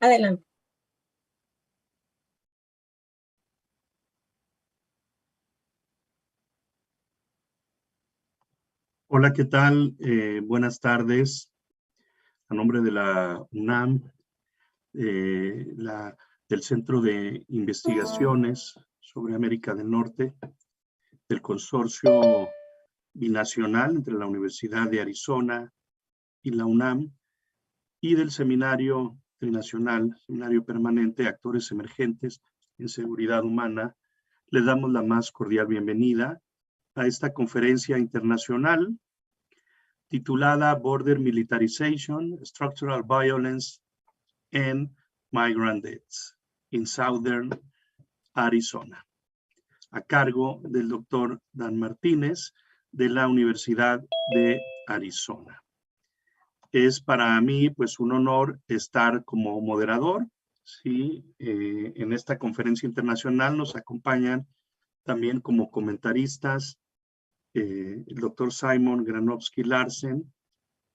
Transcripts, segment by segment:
Adelante. Hola, ¿qué tal? Buenas tardes. A nombre de la UNAM, del Centro de Investigaciones sobre América del Norte, del Consorcio Binacional entre la Universidad de Arizona y la UNAM, y del Seminario Trinacional, Seminario Permanente, Actores Emergentes en Seguridad Humana, les damos la más cordial bienvenida a esta conferencia internacional titulada Border Militarization, Structural Violence and Migrant Deaths in Southern Arizona, a cargo del doctor Dan Martínez de la Universidad de Arizona. Es para mí pues un honor estar como moderador. ¿Sí? En esta conferencia internacional nos acompañan también como comentaristas el doctor Simon GRANOVSKY-LARSEN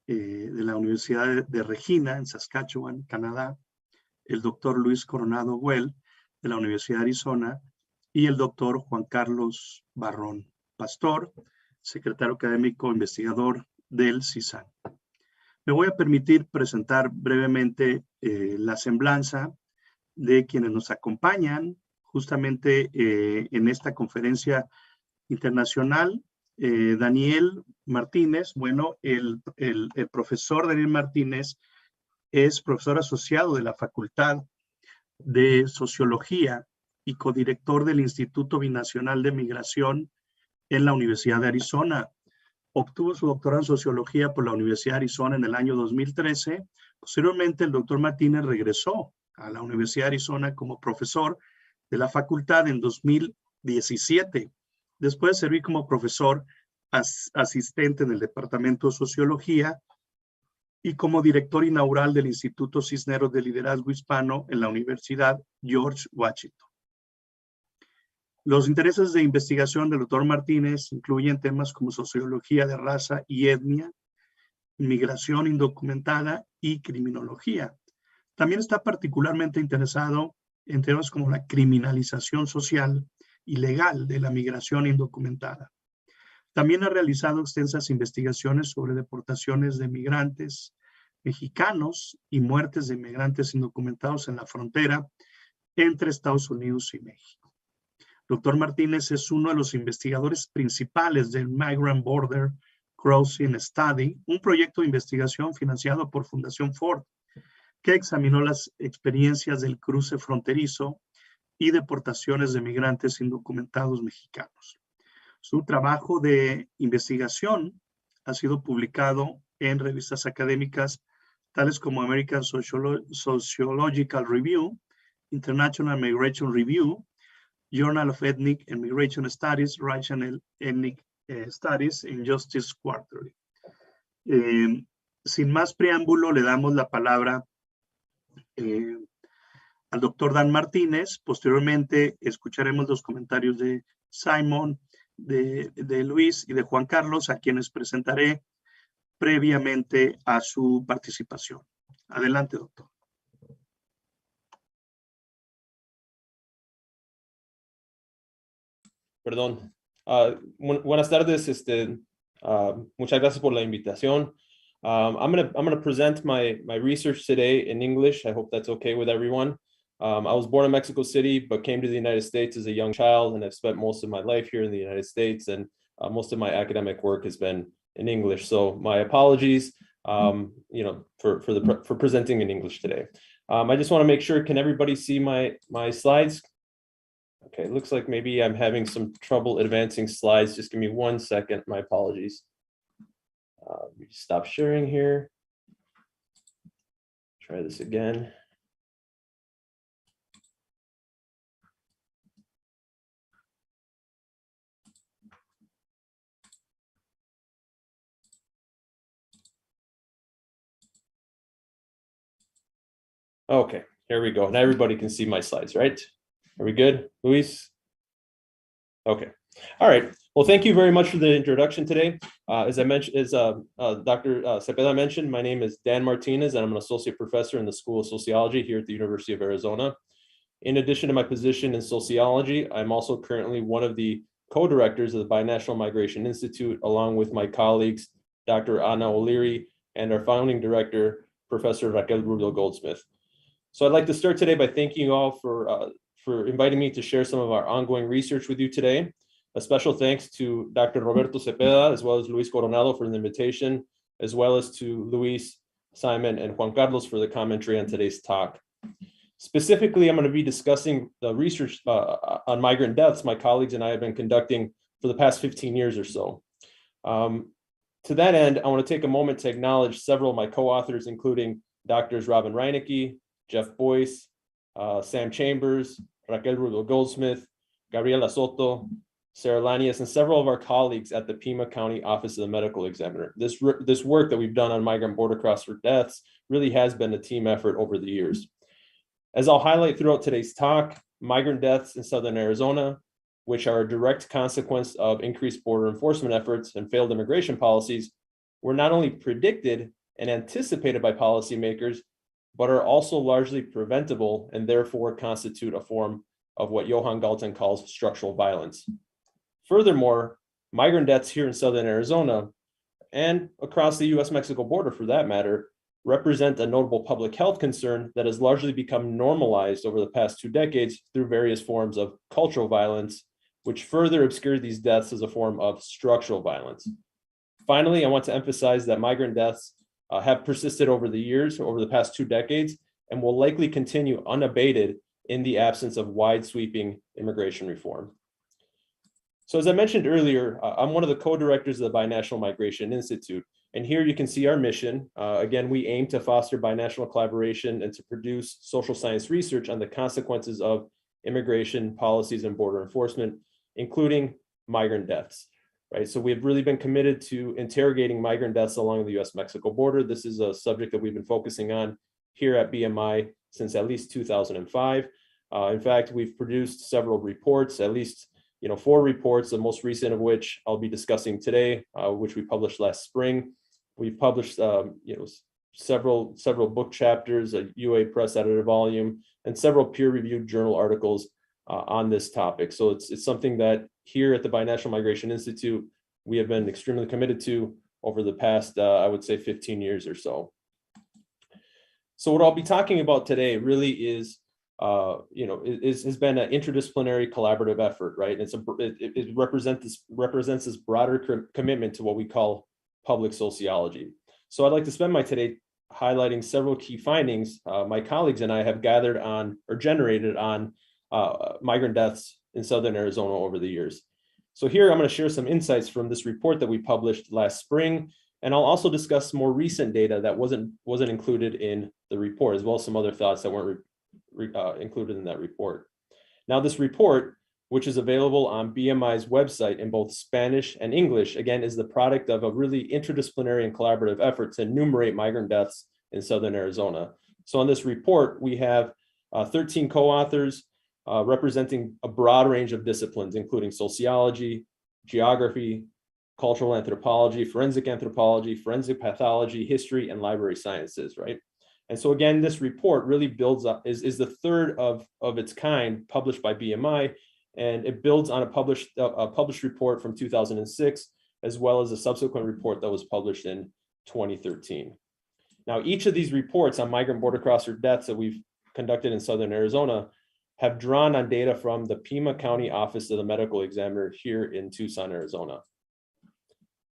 de la Universidad de Regina en Saskatchewan, Canadá, el doctor Luis Coronado Güell de la Universidad de Arizona y el doctor Juan Carlos Barrón Pastor, secretario académico investigador del CISAN. Me voy a permitir presentar brevemente la semblanza de quienes nos acompañan justamente en esta conferencia internacional. Daniel Martínez, bueno, el profesor Daniel Martínez es profesor asociado de la Facultad de Sociología y codirector del Instituto Binacional de Migración en la Universidad de Arizona. Obtuvo su doctorado en Sociología por la Universidad de Arizona en el año 2013. Posteriormente, el doctor Martínez regresó a la Universidad de Arizona como profesor de la facultad en 2017. Después de servir como profesor asistente en el Departamento de Sociología y como director inaugural del Instituto Cisneros de Liderazgo Hispano en la Universidad George Washington. Los intereses de investigación del doctor Martínez incluyen temas como sociología de raza y etnia, migración indocumentada y criminología. También está particularmente interesado en temas como la criminalización social y legal de la migración indocumentada. También ha realizado extensas investigaciones sobre deportaciones de migrantes mexicanos y muertes de migrantes indocumentados en la frontera entre Estados Unidos y México. Doctor Martínez es uno de los investigadores principales del Migrant Border Crossing Study, un proyecto de investigación financiado por Fundación Ford, que examinó las experiencias del cruce fronterizo y deportaciones de migrantes indocumentados mexicanos. Su trabajo de investigación ha sido publicado en revistas académicas tales como American Sociological Review, International Migration Review, Journal of Ethnic and Migration Studies, Racial Ethnic Studies and Justice Quarterly. Sin más preámbulo, le damos la palabra al doctor Dan Martínez. Posteriormente escucharemos los comentarios de Simon, de Luis y de Juan Carlos, a quienes presentaré previamente a su participación. Adelante, doctor. Perdón. Buenas tardes. Muchas gracias por la invitación. I'm gonna present my research today in English. I hope that's okay with everyone. I was born in Mexico City, but came to the United States as a young child, and I've spent most of my life here in the United States, and most of my academic work has been in English. So my apologies, you know, for presenting in English today. I just want to make sure, can everybody see my slides? Okay, looks like maybe I'm having some trouble advancing slides. Just give me 1 second. My apologies. Let me stop sharing here. Try this again. Okay, here we go. Now everybody can see my slides, right? Are we good, Luis? Okay. All right. Well, thank you very much for the introduction today. As I mentioned, as Dr. Cepeda mentioned, my name is Dan Martinez, and I'm an associate professor in the School of Sociology here at the University of Arizona. In addition to my position in sociology, I'm also currently one of the co-directors of the Binational Migration Institute, along with my colleagues, Dr. Anna O'Leary, and our founding director, Professor Raquel Rubio Goldsmith. So I'd like to start today by thanking you all for inviting me to share some of our ongoing research with you today. A special thanks to Dr. Roberto Cepeda, as well as Luis Coronado for the invitation, as well as to Luis, Simon, and Juan Carlos for the commentary on today's talk. Specifically, I'm going to be discussing the research on migrant deaths my colleagues and I have been conducting for the past 15 years or so. To that end, I want to take a moment to acknowledge several of my co-authors, including Drs. Robin Reinecke, Jeff Boyce, Sam Chambers, Raquel Rubio Goldsmith, Gabriela Soto, Sarah Lanius, and several of our colleagues at the Pima County Office of the Medical Examiner. This work that we've done on migrant border crosser deaths really has been a team effort over the years. As I'll highlight throughout today's talk, migrant deaths in Southern Arizona, which are a direct consequence of increased border enforcement efforts and failed immigration policies, were not only predicted and anticipated by policymakers, but are also largely preventable and therefore constitute a form of what Johan Galton calls structural violence. Furthermore, migrant deaths here in Southern Arizona and across the US-Mexico border for that matter represent a notable public health concern that has largely become normalized over the past 2 decades through various forms of cultural violence, which further obscure these deaths as a form of structural violence. Finally, I want to emphasize that migrant deaths have persisted over the years, over the past 2 decades, and will likely continue unabated in the absence of wide sweeping immigration reform. So as I mentioned earlier, I'm one of the co-directors of the Binational Migration Institute. And here you can see our mission. Again, we aim to foster binational collaboration and to produce social science research on the consequences of immigration policies and border enforcement, including migrant deaths, right? So we've really been committed to interrogating migrant deaths along the US-Mexico border. This is a subject that we've been focusing on here at BMI since at least 2005. In fact, we've produced several reports, at least 4 reports, the most recent of which I'll be discussing today, which we published last spring. We've published several book chapters, a UA Press edited volume, and several peer-reviewed journal articles on this topic. So it's something that here at the Binational Migration Institute, we have been extremely committed to over the past, I would say 15 years or so. So what I'll be talking about today really is has been an interdisciplinary collaborative effort, right? And it represents this broader commitment to what we call public sociology. So I'd like to spend my today highlighting several key findings my colleagues and I have gathered on or generated on migrant deaths in Southern Arizona over the years. So here I'm going to share some insights from this report that we published last spring, and I'll also discuss more recent data that wasn't included in the report, as well as some other thoughts that weren't included in that report. Now, this report, which is available on BMI's website in both Spanish and English, again, is the product of a really interdisciplinary and collaborative effort to enumerate migrant deaths in Southern Arizona. So on this report, we have 13 co-authors representing a broad range of disciplines, including sociology, geography, cultural anthropology, forensic pathology, history, and library sciences, right? And so again, this report really builds up, is the third of its kind published by BMI, and it builds on a published report from 2006, as well as a subsequent report that was published in 2013. Now, each of these reports on migrant border crosser deaths that we've conducted in Southern Arizona have drawn on data from the Pima County Office of the Medical Examiner here in Tucson, Arizona.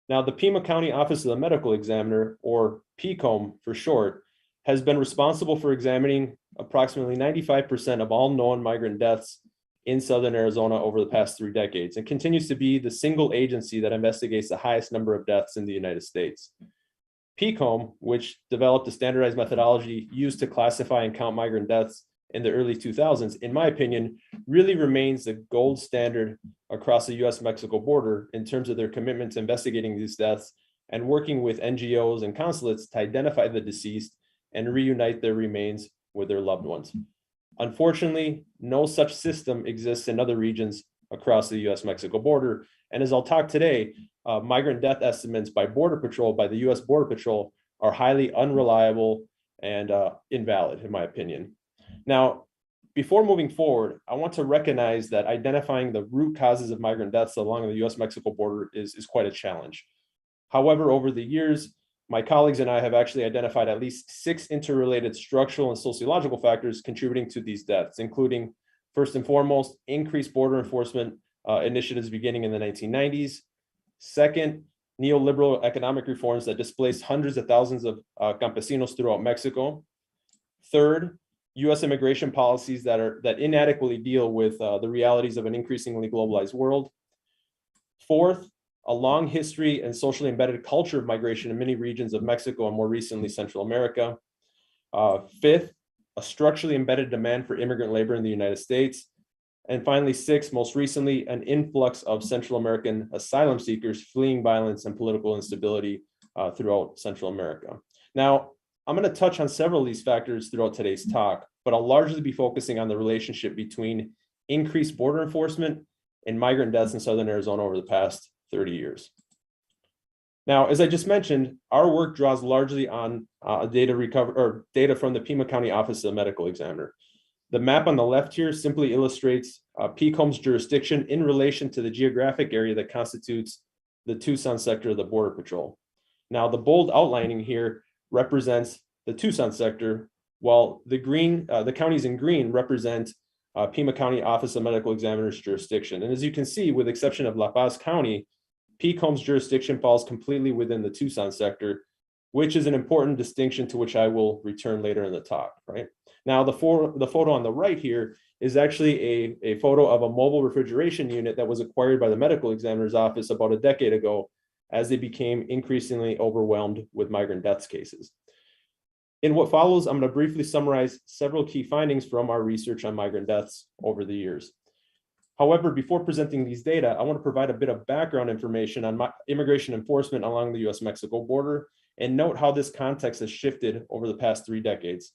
Now, the Pima County Office of the Medical Examiner, or PCOM for short, has been responsible for examining approximately 95% of all known migrant deaths in Southern Arizona over the past 3 decades, and continues to be the single agency that investigates the highest number of deaths in the United States. PCOM, which developed a standardized methodology used to classify and count migrant deaths in the early 2000s, in my opinion, really remains the gold standard across the US-Mexico border in terms of their commitment to investigating these deaths and working with NGOs and consulates to identify the deceased and reunite their remains with their loved ones. Unfortunately, no such system exists in other regions across the US-Mexico border. And as I'll talk today, migrant death estimates by the US Border Patrol are highly unreliable and invalid, in my opinion. Now, before moving forward, I want to recognize that identifying the root causes of migrant deaths along the US-Mexico border is quite a challenge. However, over the years, my colleagues and I have actually identified at least 6 interrelated structural and sociological factors contributing to these deaths, including, first and foremost, increased border enforcement initiatives beginning in the 1990s. Second, neoliberal economic reforms that displaced hundreds of thousands of campesinos throughout Mexico. Third, US immigration policies that inadequately deal with the realities of an increasingly globalized world. Fourth, a long history and socially embedded culture of migration in many regions of Mexico and more recently Central America. Fifth, a structurally embedded demand for immigrant labor in the United States. And finally, sixth, most recently, an influx of Central American asylum seekers fleeing violence and political instability throughout Central America. Now, I'm going to touch on several of these factors throughout today's talk, but I'll largely be focusing on the relationship between increased border enforcement and migrant deaths in Southern Arizona over the past 30 years. Now, as I just mentioned, our work draws largely on data from the Pima County Office of the Medical Examiner. The map on the left here simply illustrates PCOM's jurisdiction in relation to the geographic area that constitutes the Tucson sector of the Border Patrol. Now, the bold outlining here represents the Tucson sector, while the counties in green represent Pima County Office of Medical Examiner's jurisdiction. And as you can see, with the exception of La Paz County, PCOM's jurisdiction falls completely within the Tucson sector, which is an important distinction to which I will return later in the talk, right? Now, the photo on the right here is actually a photo of a mobile refrigeration unit that was acquired by the medical examiner's office about a decade ago as they became increasingly overwhelmed with migrant deaths cases. In what follows, I'm going to briefly summarize several key findings from our research on migrant deaths over the years. However, before presenting these data, I want to provide a bit of background information on immigration enforcement along the US-Mexico border and note how this context has shifted over the past 3 decades.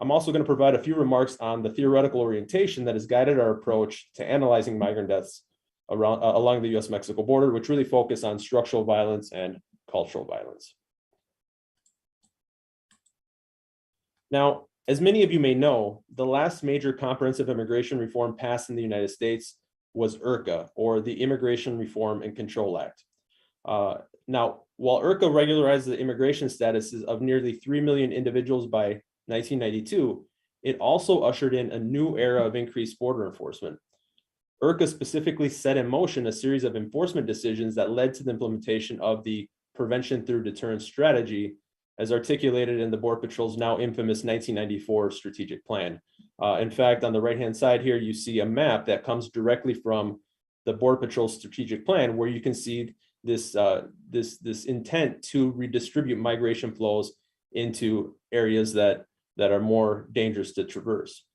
I'm also going to provide a few remarks on the theoretical orientation that has guided our approach to analyzing migrant deaths along the US-Mexico border, which really focus on structural violence and cultural violence. Now, as many of you may know, the last major comprehensive immigration reform passed in the United States was IRCA, or the Immigration Reform and Control Act. Now, while IRCA regularized the immigration statuses of nearly 3 million individuals by 1992, it also ushered in a new era of increased border enforcement. IRCA specifically set in motion a series of enforcement decisions that led to the implementation of the prevention through deterrence strategy, as articulated in the Border Patrol's now infamous 1994 strategic plan. In fact, on the right-hand side here, you see a map that comes directly from the Border Patrol's strategic plan, where you can see this intent to redistribute migration flows into areas that are more dangerous to traverse.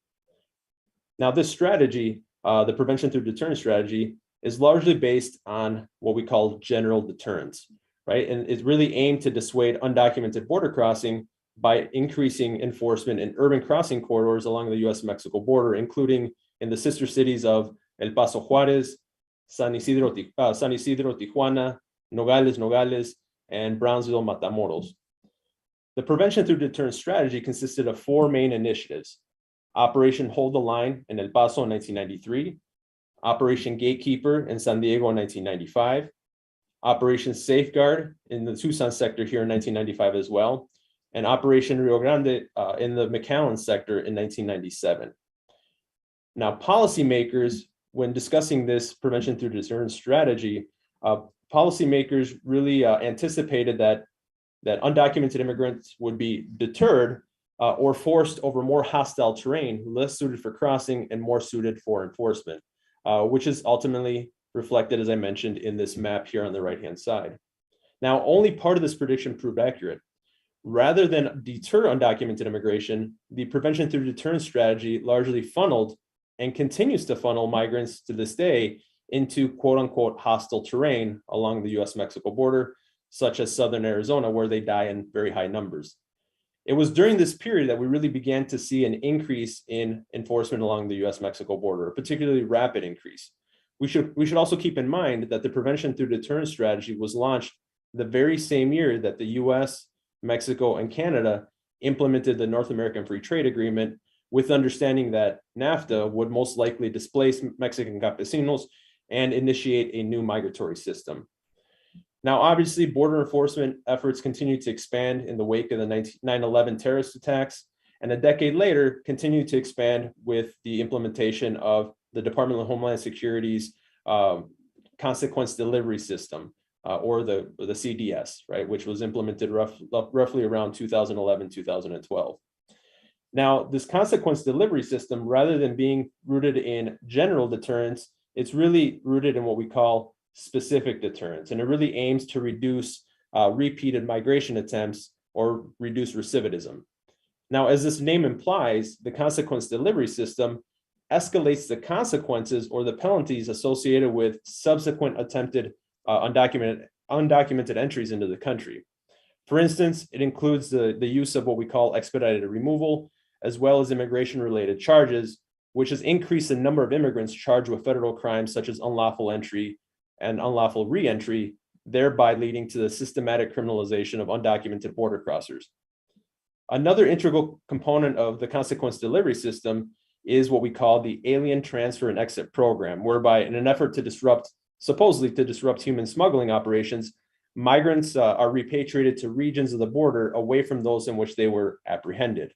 Now, this strategy, the prevention through deterrence strategy, is largely based on what we call general deterrence, right? And it's really aimed to dissuade undocumented border crossing by increasing enforcement in urban crossing corridors along the US-Mexico border, including in the sister cities of El Paso Juarez, San Isidro, Tijuana, Nogales, and Brownsville, Matamoros. The prevention through deterrence strategy consisted of 4 main initiatives: Operation Hold the Line in El Paso in 1993, Operation Gatekeeper in San Diego in 1995, Operation Safeguard in the Tucson sector here in 1995 as well, and Operation Rio Grande in the McAllen sector in 1997. Now, policymakers, when discussing this prevention through deterrence strategy, policymakers really anticipated that undocumented immigrants would be deterred or forced over more hostile terrain, less suited for crossing and more suited for enforcement, which is ultimately reflected, as I mentioned, in this map here on the right-hand side. Now, only part of this prediction proved accurate. Rather than deter undocumented immigration, the prevention through deterrence strategy largely funneled and continues to funnel migrants to this day into quote-unquote hostile terrain along the US-Mexico border, such as Southern Arizona, where they die in very high numbers. It was during this period that we really began to see an increase in enforcement along the US-Mexico border, a particularly rapid increase. We should also keep in mind that the prevention through deterrence strategy was launched the very same year that the US, Mexico, and Canada implemented the North American Free Trade Agreement, with understanding that NAFTA would most likely displace Mexican campesinos and initiate a new migratory system. Now, obviously, border enforcement efforts continued to expand in the wake of the 9/11 terrorist attacks, and a decade later continued to expand with the implementation of the Department of Homeland Security's consequence delivery system, or the CDS, right, which was implemented roughly around 2011, 2012. Now, this consequence delivery system, rather than being rooted in general deterrence, it's really rooted in what we call specific deterrence, and it really aims to reduce repeated migration attempts or reduce recidivism. Now, as this name implies, the consequence delivery system escalates the consequences or the penalties associated with subsequent attempted undocumented entries into the country. For instance, it includes the use of what we call expedited removal, as well as immigration-related charges, which has increased the number of immigrants charged with federal crimes such as unlawful entry and unlawful re-entry, thereby leading to the systematic criminalization of undocumented border crossers. Another integral component of the consequence delivery system is what we call the Alien Transfer and Exit Program, whereby in an effort to supposedly to disrupt human smuggling operations, migrants are repatriated to regions of the border away from those in which they were apprehended.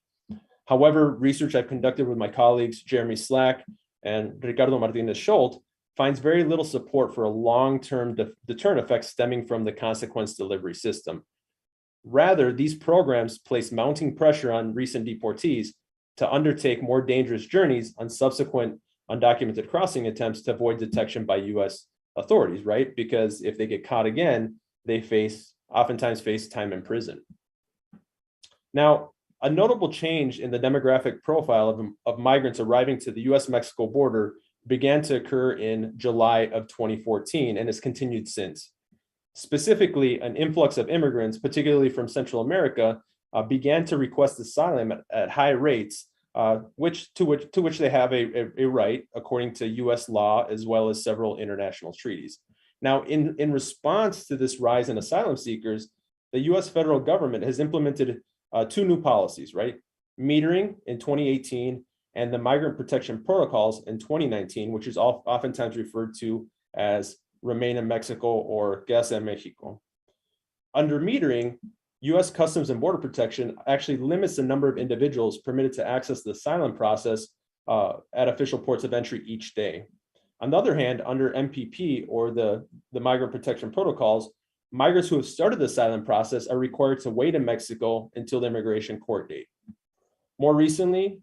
However, research I've conducted with my colleagues, Jeremy Slack and Ricardo Martinez-Schultz, finds very little support for a long-term deterrent effect stemming from the consequence delivery system. Rather, these programs place mounting pressure on recent deportees to undertake more dangerous journeys on subsequent undocumented crossing attempts to avoid detection by US authorities, right? Because if they get caught again, they oftentimes face time in prison. Now, a notable change in the demographic profile of migrants arriving to the US-Mexico border began to occur in July of 2014 and has continued since. Specifically, an influx of immigrants, particularly from Central America, began to request asylum at high rates, to which they have a right according to US law, as well as several international treaties. Now, in response to this rise in asylum seekers, the US federal government has implemented two new policies, right? Metering in 2018 and the migrant protection protocols in 2019, which is oftentimes referred to as Remain in Mexico or Quédate en México. Under metering, US Customs and Border Protection actually limits the number of individuals permitted to access the asylum process at official ports of entry each day. On the other hand, under MPP or the migrant protection protocols, migrants who have started the asylum process are required to wait in Mexico until the immigration court date. More recently,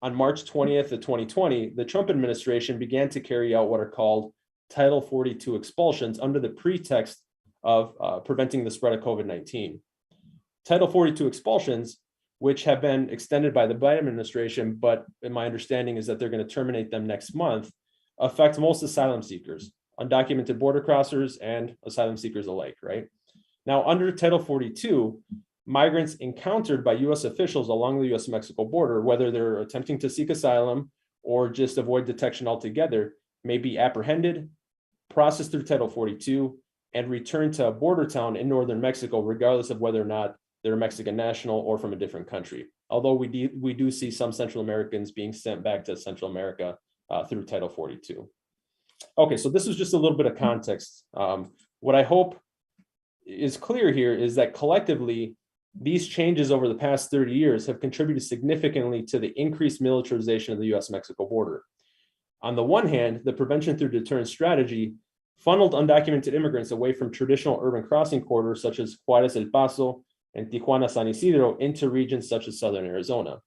on March 20th of 2020, the Trump administration began to carry out what are called Title 42 expulsions under the pretext of preventing the spread of COVID-19. Title 42 expulsions, which have been extended by the Biden administration, but my understanding is that they're going to terminate them next month, affect most asylum seekers, undocumented border crossers and asylum seekers alike, right? Now, under Title 42, migrants encountered by US officials along the US-Mexico border, whether they're attempting to seek asylum or just avoid detection altogether, may be apprehended, processed through Title 42, and returned to a border town in northern Mexico, regardless of whether or not they're a Mexican national or from a different country. Although we do see some Central Americans being sent back to Central America through Title 42. Okay, so this is just a little bit of context. What I hope is clear here is that collectively, these changes over the past 30 years have contributed significantly to the increased militarization of the US-Mexico border. On the one hand, the prevention through deterrence strategy funneled undocumented immigrants away from traditional urban crossing corridors such as Juárez El Paso and Tijuana San Isidro into regions such as southern Arizona.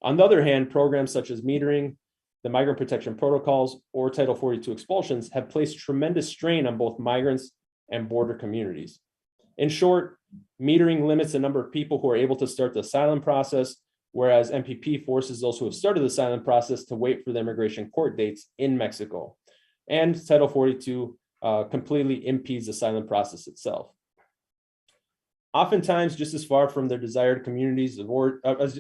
On the other hand, programs such as metering, the migrant protection protocols, or Title 42 expulsions have placed tremendous strain on both migrants and border communities. In short, metering limits the number of people who are able to start the asylum process, whereas MPP forces those who have started the asylum process to wait for the immigration court dates in Mexico. And Title 42 completely impedes the asylum process itself. Oftentimes, just as far from their desired communities of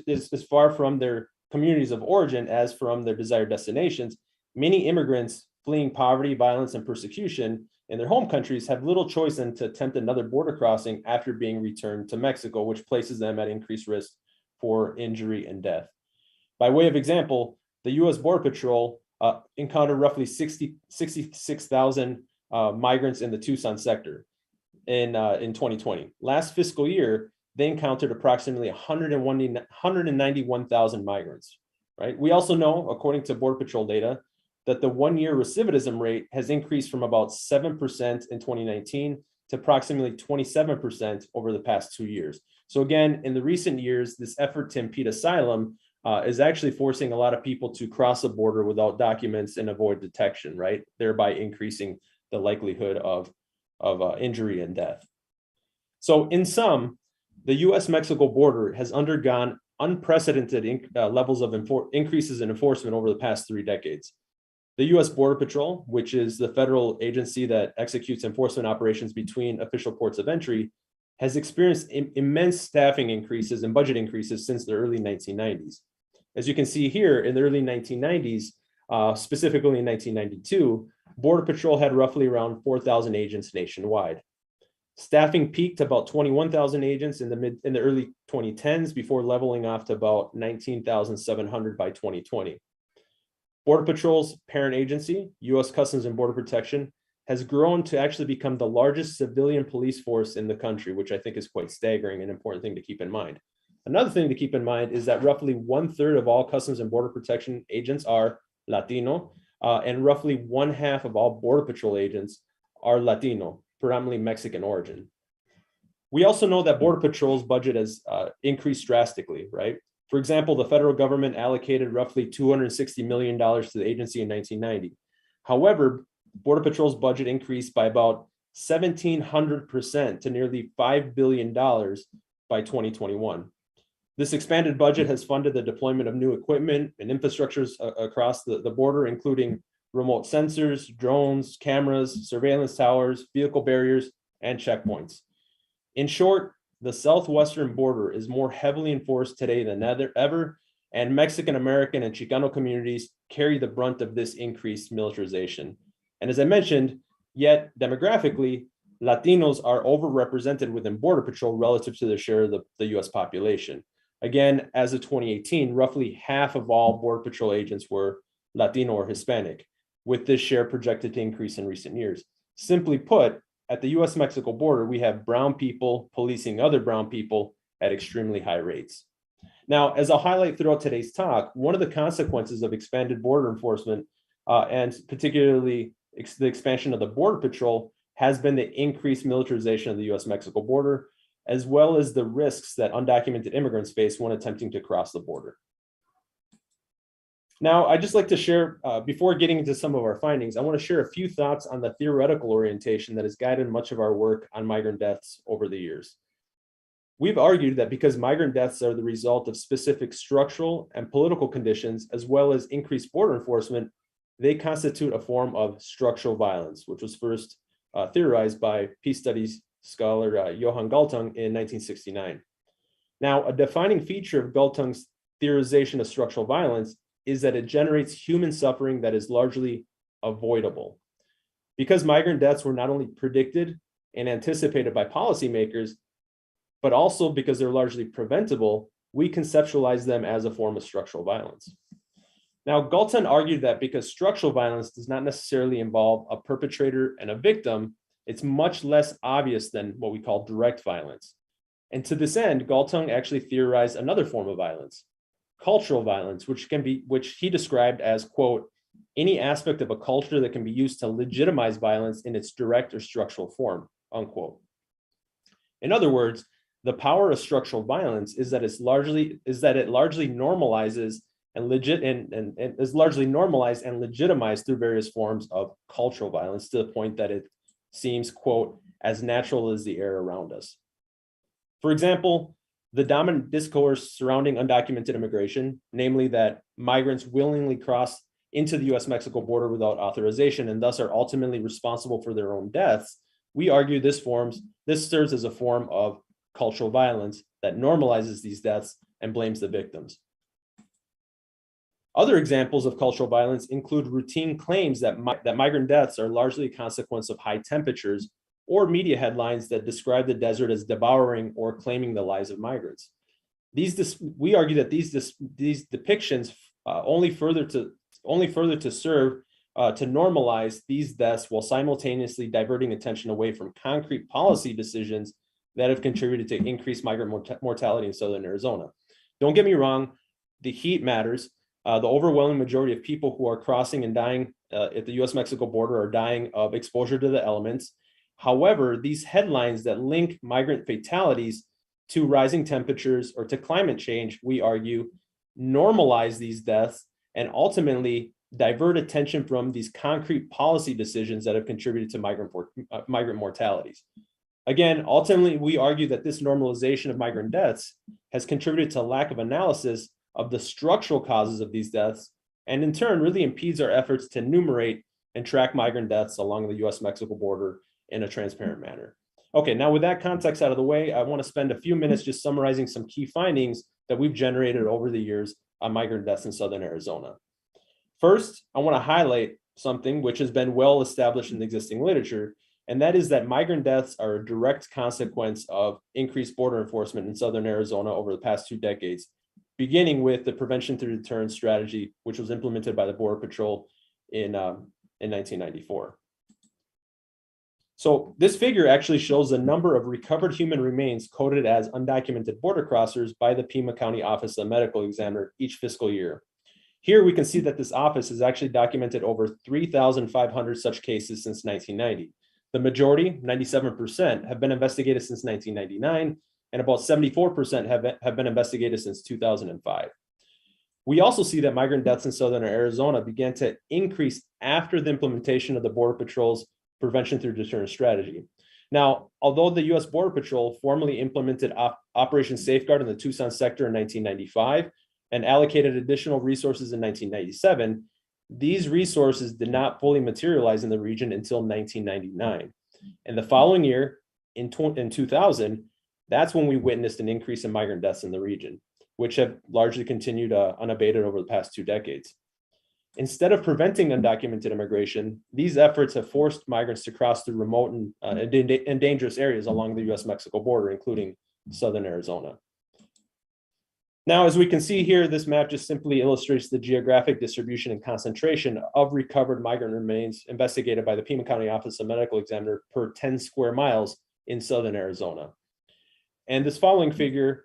as far from their communities of origin as from their desired destinations, many immigrants fleeing poverty, violence, and persecution in their home countries have little choice than to attempt another border crossing after being returned to Mexico, which places them at increased risk for injury and death. By way of example, the U.S. Border Patrol encountered roughly 66,000 migrants in the Tucson sector in 2020. Last fiscal year, they encountered approximately 191,000 migrants, right? We also know, according to Border Patrol data, that the one-year recidivism rate has increased from about 7% in 2019 to approximately 27% over the past 2 years. So again, in the recent years, this effort to impede asylum is actually forcing a lot of people to cross the border without documents and avoid detection, right? Thereby increasing the likelihood of injury and death. So in sum, the US-Mexico border has undergone unprecedented levels of increases in enforcement over the past 3 decades. The US Border Patrol, which is the federal agency that executes enforcement operations between official ports of entry, has experienced immense staffing increases and budget increases since the early 1990s. As you can see here, in the early 1990s, specifically in 1992, Border Patrol had roughly around 4,000 agents nationwide. Staffing peaked about 21,000 agents in the early 2010s before leveling off to about 19,700 by 2020. Border Patrol's parent agency, U.S. Customs and Border Protection, has grown to actually become the largest civilian police force in the country, which I think is quite staggering and an important thing to keep in mind. Another thing to keep in mind is that roughly 1/3 of all Customs and Border Protection agents are Latino, and roughly 1/2 of all Border Patrol agents are Latino, predominantly Mexican origin. We also know that Border Patrol's budget has increased drastically, right? For example, the federal government allocated roughly $260 million to the agency in 1990. However, Border Patrol's budget increased by about 1,700% to nearly $5 billion by 2021. This expanded budget has funded the deployment of new equipment and infrastructures across the border, including remote sensors, drones, cameras, surveillance towers, vehicle barriers, and checkpoints. In short, the southwestern border is more heavily enforced today than ever, and Mexican American and Chicano communities carry the brunt of this increased militarization. And as I mentioned, yet demographically, Latinos are overrepresented within Border Patrol relative to their share of the US population. Again, as of 2018, roughly half of all Border Patrol agents were Latino or Hispanic, with this share projected to increase in recent years. Simply put, at the US-Mexico border, we have brown people policing other brown people at extremely high rates. Now, as I'll highlight throughout today's talk, one of the consequences of expanded border enforcement, and particularly the expansion of the Border Patrol, has been the increased militarization of the US-Mexico border, as well as the risks that undocumented immigrants face when attempting to cross the border. Now, I'd just like to share, before getting into some of our findings, I want to share a few thoughts on the theoretical orientation that has guided much of our work on migrant deaths over the years. We've argued that because migrant deaths are the result of specific structural and political conditions, as well as increased border enforcement, they constitute a form of structural violence, which was first theorized by peace studies scholar Johan Galtung in 1969. Now, a defining feature of Galtung's theorization of structural violence is that it generates human suffering that is largely avoidable. Because migrant deaths were not only predicted and anticipated by policymakers, but also because they're largely preventable, we conceptualize them as a form of structural violence. Now, Galtung argued that because structural violence does not necessarily involve a perpetrator and a victim, it's much less obvious than what we call direct violence. And to this end, Galtung actually theorized another form of violence, cultural violence, which he described as, quote, any aspect of a culture that can be used to legitimize violence in its direct or structural form, unquote. In other words, the power of structural violence is that it largely normalizes and is largely normalized and legitimized through various forms of cultural violence to the point that it seems, quote, as natural as the air around us. For example, the dominant discourse surrounding undocumented immigration, namely that migrants willingly cross into the US-Mexico border without authorization and thus are ultimately responsible for their own deaths, we argue this serves as a form of cultural violence that normalizes these deaths and blames the victims. Other examples of cultural violence include routine claims that migrant deaths are largely a consequence of high temperatures, or media headlines that describe the desert as devouring or claiming the lives of migrants. We argue that these depictions only further to serve to normalize these deaths while simultaneously diverting attention away from concrete policy decisions that have contributed to increased migrant mortality in southern Arizona. Don't get me wrong, the heat matters. The overwhelming majority of people who are crossing and dying at the US-Mexico border are dying of exposure to the elements. However, these headlines that link migrant fatalities to rising temperatures or to climate change, we argue, normalize these deaths and ultimately divert attention from these concrete policy decisions that have contributed to migrant mortalities. Again, ultimately, we argue that this normalization of migrant deaths has contributed to a lack of analysis of the structural causes of these deaths, and in turn really impedes our efforts to enumerate and track migrant deaths along the US-Mexico border in a transparent manner. Okay, now with that context out of the way, I want to spend a few minutes just summarizing some key findings that we've generated over the years on migrant deaths in southern Arizona. First, I want to highlight something which has been well established in the existing literature, and that is that migrant deaths are a direct consequence of increased border enforcement in southern Arizona over the past 2 decades, beginning with the prevention through deterrence strategy, which was implemented by the Border Patrol in 1994. So this figure actually shows the number of recovered human remains coded as undocumented border crossers by the Pima County Office of the Medical Examiner each fiscal year. Here we can see that this office has actually documented over 3,500 such cases since 1990. The majority, 97%, have been investigated since 1999, and about 74% have been investigated since 2005. We also see that migrant deaths in southern Arizona began to increase after the implementation of the Border Patrol's prevention through deterrence strategy. Now, although the U.S. Border Patrol formally implemented Operation Safeguard in the Tucson sector in 1995 and allocated additional resources in 1997, these resources did not fully materialize in the region until 1999. And the following year, in 2000, that's when we witnessed an increase in migrant deaths in the region, which have largely continued unabated over the past 2 decades. Instead of preventing undocumented immigration, these efforts have forced migrants to cross through remote and dangerous areas along the US-Mexico border, including southern Arizona. Now, as we can see here, this map just simply illustrates the geographic distribution and concentration of recovered migrant remains investigated by the Pima County Office of Medical Examiner per 10 square miles in southern Arizona. And this following figure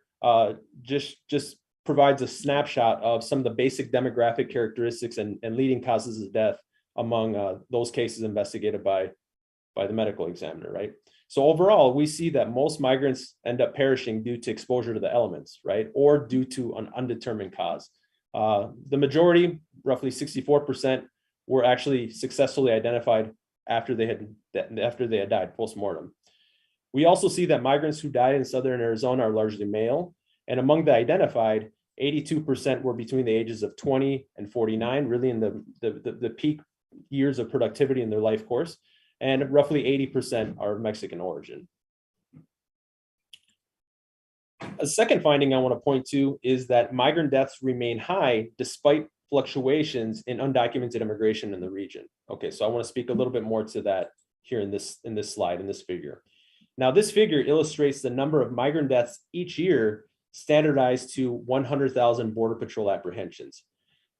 just provides a snapshot of some of the basic demographic characteristics and leading causes of death among those cases investigated by the medical examiner, right? So overall, we see that most migrants end up perishing due to exposure to the elements, right? Or due to an undetermined cause. The majority, roughly 64%, were actually successfully identified after they had died post-mortem. We also see that migrants who died in southern Arizona are largely male, and among the identified, 82% were between the ages of 20 and 49, really in the peak years of productivity in their life course, and roughly 80% are of Mexican origin. A second finding I want to point to is that migrant deaths remain high despite fluctuations in undocumented immigration in the region. Okay, so I want to speak a little bit more to that here in this slide, in this figure. Now, this figure illustrates the number of migrant deaths each year standardized to 100,000 Border Patrol apprehensions.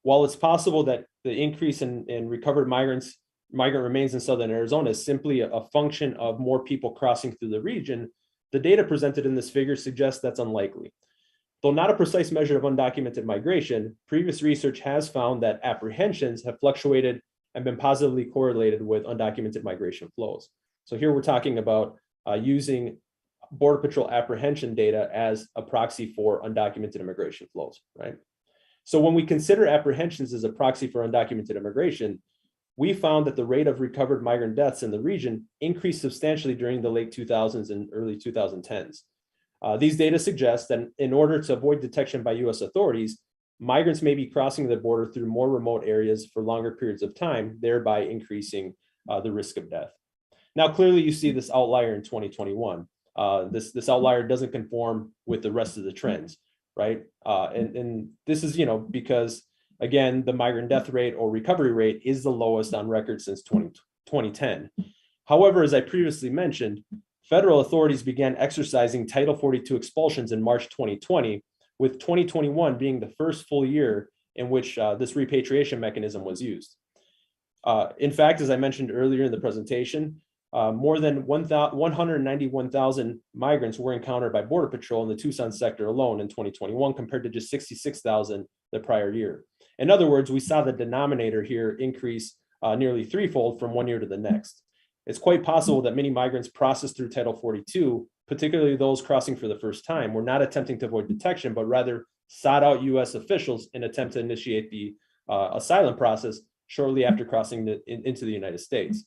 While it's possible that the increase in recovered migrant remains in southern Arizona is simply a function of more people crossing through the region, the data presented in this figure suggests that's unlikely. Though not a precise measure of undocumented migration, previous research has found that apprehensions have fluctuated and been positively correlated with undocumented migration flows. So here we're talking about using Border Patrol apprehension data as a proxy for undocumented immigration flows, right? So when we consider apprehensions as a proxy for undocumented immigration, we found that the rate of recovered migrant deaths in the region increased substantially during the late 2000s and early 2010s. These data suggest that in order to avoid detection by US authorities, migrants may be crossing the border through more remote areas for longer periods of time, thereby increasing the risk of death. Now, clearly you see this outlier in 2021. This outlier doesn't conform with the rest of the trends, right? And this is, because Again, the migrant death rate or recovery rate is the lowest on record since 2010. However, as I previously mentioned, federal authorities began exercising Title 42 expulsions in March 2020, with 2021 being the first full year in which this repatriation mechanism was used. In fact, as I mentioned earlier in the presentation, more than 191,000 migrants were encountered by Border Patrol in the Tucson sector alone in 2021, compared to just 66,000 the prior year. In other words, we saw the denominator here increase nearly threefold from one year to the next. It's quite possible that many migrants processed through Title 42, particularly those crossing for the first time, were not attempting to avoid detection, but rather sought out U.S. officials in an attempt to initiate the asylum process shortly after crossing into the United States.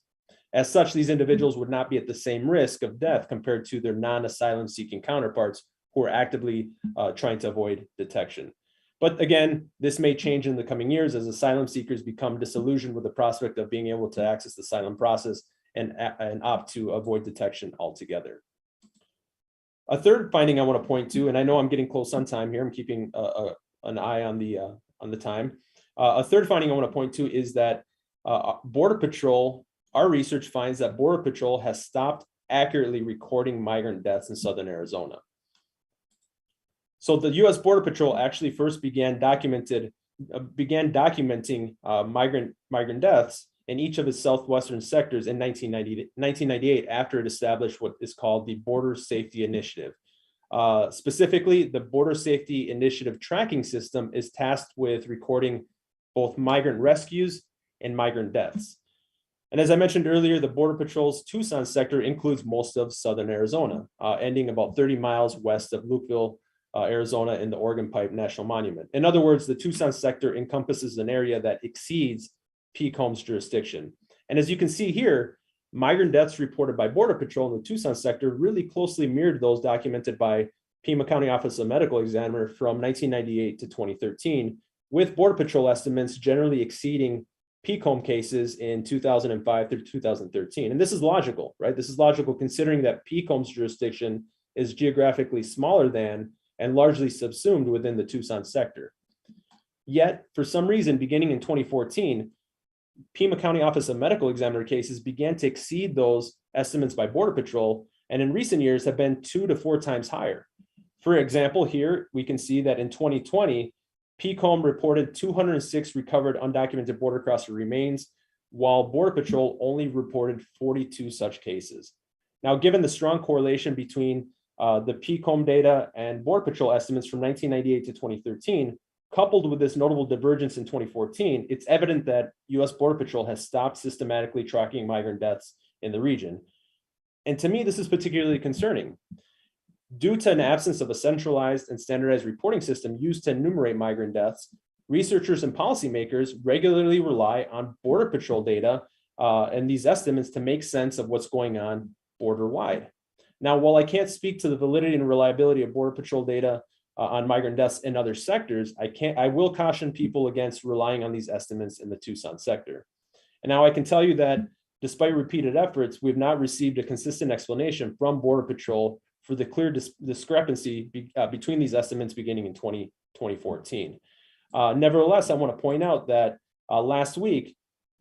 As such, these individuals would not be at the same risk of death compared to their non-asylum seeking counterparts who are actively trying to avoid detection. But again, this may change in the coming years as asylum seekers become disillusioned with the prospect of being able to access the asylum process and opt to avoid detection altogether. A third finding I want to point to, and I know I'm getting close on time here, I'm keeping an eye on the time. A third finding I want to point to is that Border Patrol, our research finds that Border Patrol has stopped accurately recording migrant deaths in southern Arizona. So the U.S. Border Patrol actually first began documenting migrant deaths in each of its southwestern sectors in 1998 after it established what is called the Border Safety Initiative. Specifically, the Border Safety Initiative tracking system is tasked with recording both migrant rescues and migrant deaths. And as I mentioned earlier, the Border Patrol's Tucson sector includes most of southern Arizona, ending about 30 miles west of Lukeville, Arizona, in the Oregon Pipe National Monument. In other words, the Tucson sector encompasses an area that exceeds PCOM's jurisdiction. And as you can see here, migrant deaths reported by Border Patrol in the Tucson sector really closely mirrored those documented by Pima County Office of Medical Examiner from 1998 to 2013, with Border Patrol estimates generally exceeding PCOM cases in 2005 through 2013. And this is logical, right? This is logical considering that PCOM's jurisdiction is geographically smaller than and largely subsumed within the Tucson sector. Yet, for some reason, beginning in 2014, Pima County Office of Medical Examiner cases began to exceed those estimates by Border Patrol, and in recent years have been 2 to 4 times higher. For example, here we can see that in 2020, PCOM reported 206 recovered undocumented border crosser remains, while Border Patrol only reported 42 such cases. Now, given the strong correlation between the PCOM data and Border Patrol estimates from 1998 to 2013, coupled with this notable divergence in 2014, it's evident that U.S. Border Patrol has stopped systematically tracking migrant deaths in the region. And to me, this is particularly concerning. Due to an absence of a centralized and standardized reporting system used to enumerate migrant deaths, researchers and policymakers regularly rely on Border Patrol data and these estimates to make sense of what's going on border-wide. Now, while I can't speak to the validity and reliability of Border Patrol data on migrant deaths in other sectors, I will caution people against relying on these estimates in the Tucson sector. And now I can tell you that despite repeated efforts, we've not received a consistent explanation from Border Patrol for the clear discrepancy between these estimates beginning in 2014. Nevertheless, I want to point out that last week,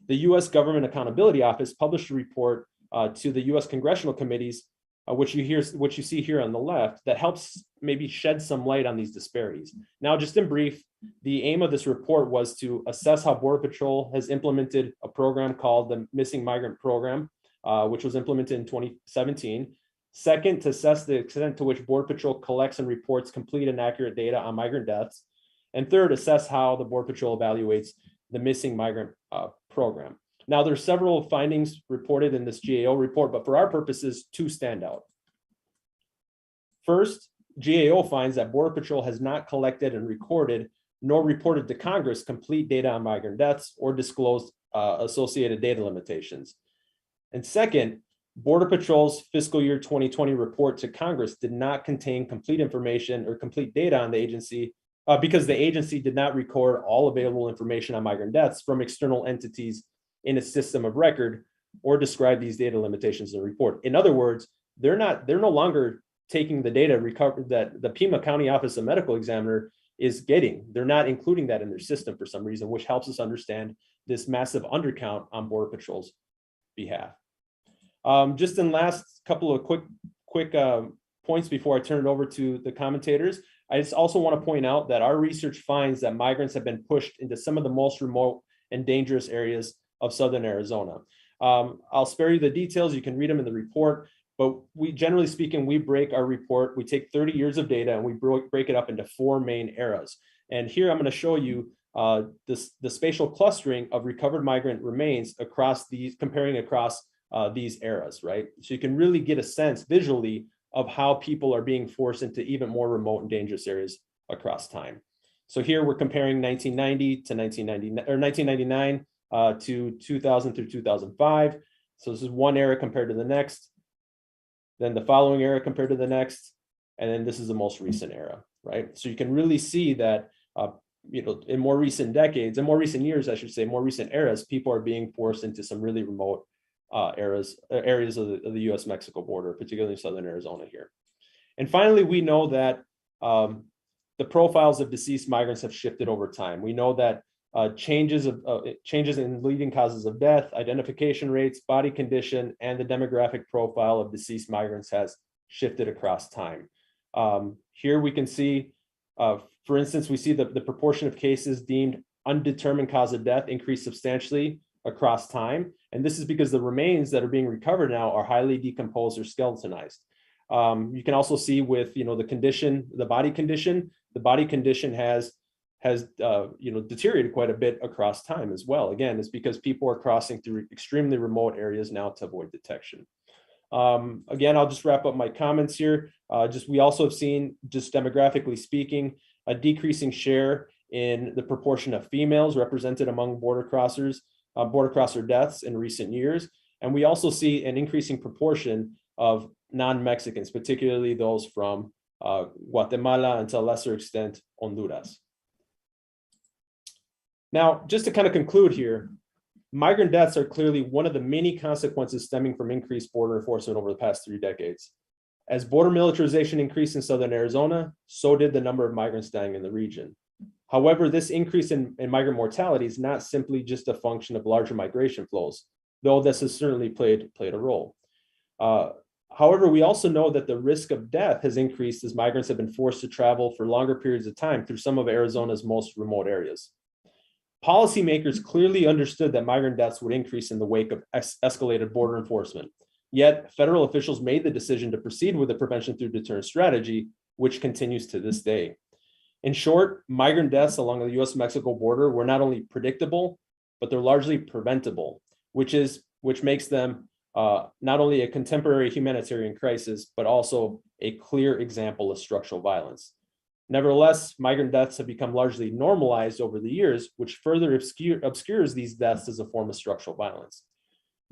the U.S. Government Accountability Office published a report to the U.S. congressional committees, which you see here on the left, that helps maybe shed some light on these disparities. Now, just in brief, the aim of this report was to assess how Border Patrol has implemented a program called the Missing Migrant Program, which was implemented in 2017. Second, to assess the extent to which Border Patrol collects and reports complete and accurate data on migrant deaths. And third, assess how the Border Patrol evaluates the Missing Migrant Program. Now, there's several findings reported in this GAO report, but for our purposes, 2 stand out. First, GAO finds that Border Patrol has not collected and recorded nor reported to Congress complete data on migrant deaths or disclosed associated data limitations. And second, Border Patrol's fiscal year 2020 report to Congress did not contain complete information or complete data on the agency because the agency did not record all available information on migrant deaths from external entities in its system of record or describe these data limitations in the report. In other words, they're no longer taking the data recovered that the Pima County Office of Medical Examiner is getting. They're not including that in their system for some reason, which helps us understand this massive undercount on Border Patrol's behalf. Just in last couple of quick points before I turn it over to the commentators, I just also want to point out that our research finds that migrants have been pushed into some of the most remote and dangerous areas of Southern Arizona. I'll spare you the details. You can read them in the report, but generally speaking, we break our report. We take 30 years of data and we break it up into 4 main eras. And here I'm going to show you the spatial clustering of recovered migrant remains across these, comparing across these eras, right? So you can really get a sense visually of how people are being forced into even more remote and dangerous areas across time. So here we're comparing 1990 to 1999, or 1999 to 2000 through 2005. So this is one era compared to the next, then the following era compared to the next, and then this is the most recent era, right? So you can really see that, in more recent decades, in more recent years, I should say, more recent eras, people are being forced into some really remote areas of the U.S.-Mexico border, particularly in Southern Arizona here. And finally, we know that the profiles of deceased migrants have shifted over time. We know that changes in leading causes of death, identification rates, body condition, and the demographic profile of deceased migrants has shifted across time. Here we can see, for instance, we see the proportion of cases deemed undetermined cause of death increase substantially across time. And this is because the remains that are being recovered now are highly decomposed or skeletonized. You can also see with, the condition, the body condition has deteriorated quite a bit across time as well. Again, it's because people are crossing through extremely remote areas now to avoid detection. Again, I'll just wrap up my comments here. We also have seen, just demographically speaking, a decreasing share in the proportion of females represented among border crosser deaths in recent years. And we also see an increasing proportion of non-Mexicans, particularly those from Guatemala and to a lesser extent, Honduras. Now, just to kind of conclude here, migrant deaths are clearly one of the many consequences stemming from increased border enforcement over the past 3 decades. As border militarization increased in Southern Arizona, so did the number of migrants dying in the region. However, this increase in migrant mortality is not simply just a function of larger migration flows, though this has certainly played a role. However, we also know that the risk of death has increased as migrants have been forced to travel for longer periods of time through some of Arizona's most remote areas. Policymakers clearly understood that migrant deaths would increase in the wake of escalated border enforcement. Yet, federal officials made the decision to proceed with the prevention through deterrence strategy, which continues to this day. In short, migrant deaths along the U.S.-Mexico border were not only predictable, but they're largely preventable, which makes them not only a contemporary humanitarian crisis, but also a clear example of structural violence. Nevertheless, migrant deaths have become largely normalized over the years, which further obscures these deaths as a form of structural violence.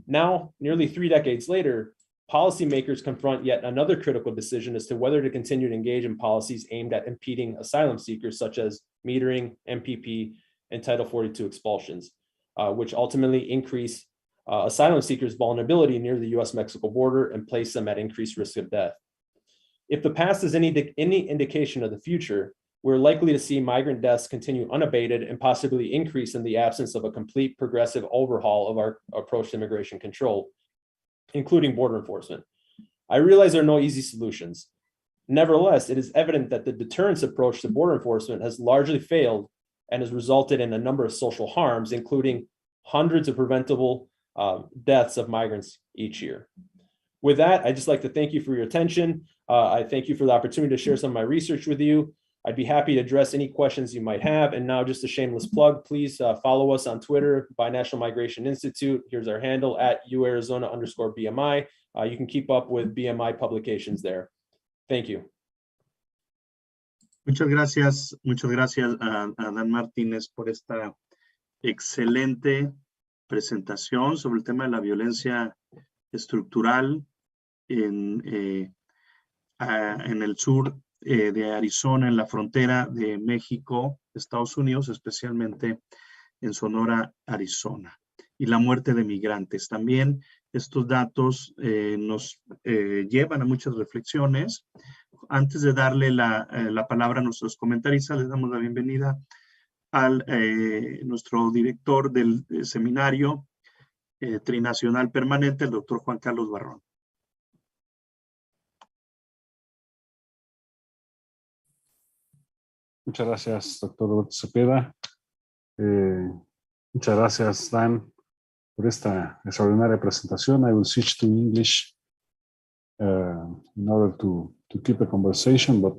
Now, nearly 3 decades later, policymakers confront yet another critical decision as to whether to continue to engage in policies aimed at impeding asylum seekers, such as metering, MPP, and Title 42 expulsions, which ultimately increase asylum seekers' vulnerability near the U.S.-Mexico border and place them at increased risk of death. If the past is any indication of the future, we're likely to see migrant deaths continue unabated and possibly increase in the absence of a complete progressive overhaul of our approach to immigration control, including border enforcement. I realize there are no easy solutions. Nevertheless, it is evident that the deterrence approach to border enforcement has largely failed and has resulted in a number of social harms, including hundreds of preventable deaths of migrants each year. With that, I'd just like to thank you for your attention. I thank you for the opportunity to share some of my research with you. I'd be happy to address any questions you might have. And now just a shameless plug, please follow us on Twitter, Binational Migration Institute. Here's our handle at @UArizona_BMI. You can keep up with BMI publications there. Thank you. Muchas gracias a Dan Martínez por esta excelente presentación sobre el tema de la violencia estructural en el sur de Arizona, en la frontera de México, Estados Unidos, especialmente en Sonora, Arizona, y la muerte de migrantes. También estos datos nos llevan a muchas reflexiones antes de darle la palabra a nuestros comentaristas, les damos la bienvenida al nuestro director del seminario trinacional permanente, el doctor Juan Carlos Barrón. Muchas gracias, doctor Roberto Cepeda. Muchas gracias, Dan, por esta extraordinaria presentación. I will switch to English in order to keep a conversation, but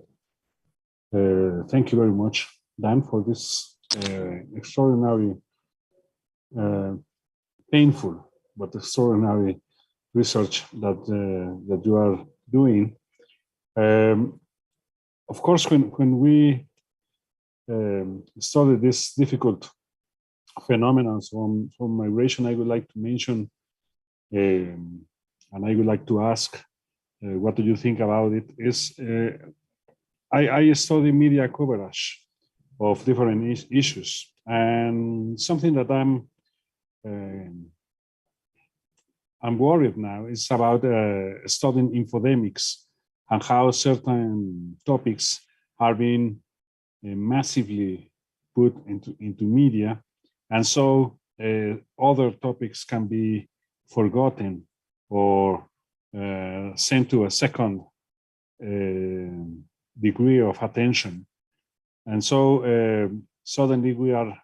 thank you very much, Dan, for this extraordinary, painful, but extraordinary research that you are doing. Of course, when we study this difficult phenomenon from migration, I would like to mention, and I would like to ask, what do you think about it? Is I study media coverage of different issues, and something that I'm worried now is about studying infodemics and how certain topics are being massively put into media, and so other topics can be forgotten or sent to a second degree of attention, and so suddenly we are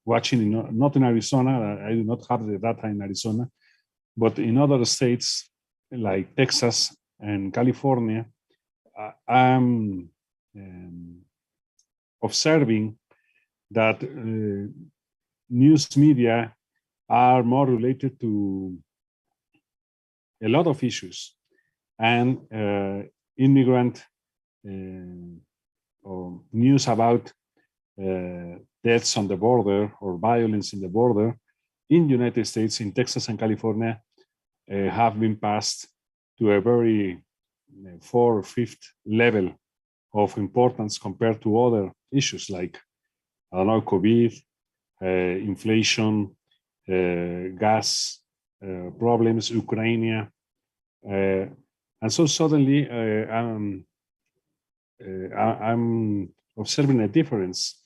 watching, not in Arizona. I do not have the data in Arizona, but in other states like Texas and California, I'm observing that news media are more related to a lot of issues, and immigrant or news about deaths on the border or violence in the border in the United States, in Texas and California, have been passed to a very 4th or 5th level of importance compared to other issues like, I don't know, COVID, inflation, gas problems, Ukraine. And so suddenly I'm observing a difference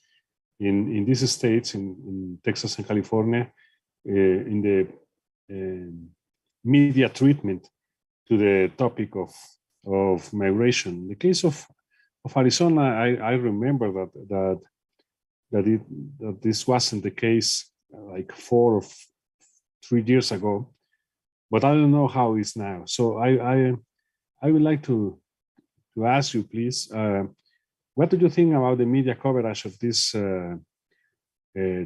in these states, in Texas and California, in the media treatment to the topic of migration. In the case of Arizona, I remember that this wasn't the case like 4 or 3 years ago, but I don't know how it's now. So I would like to ask you, please, what do you think about the media coverage of this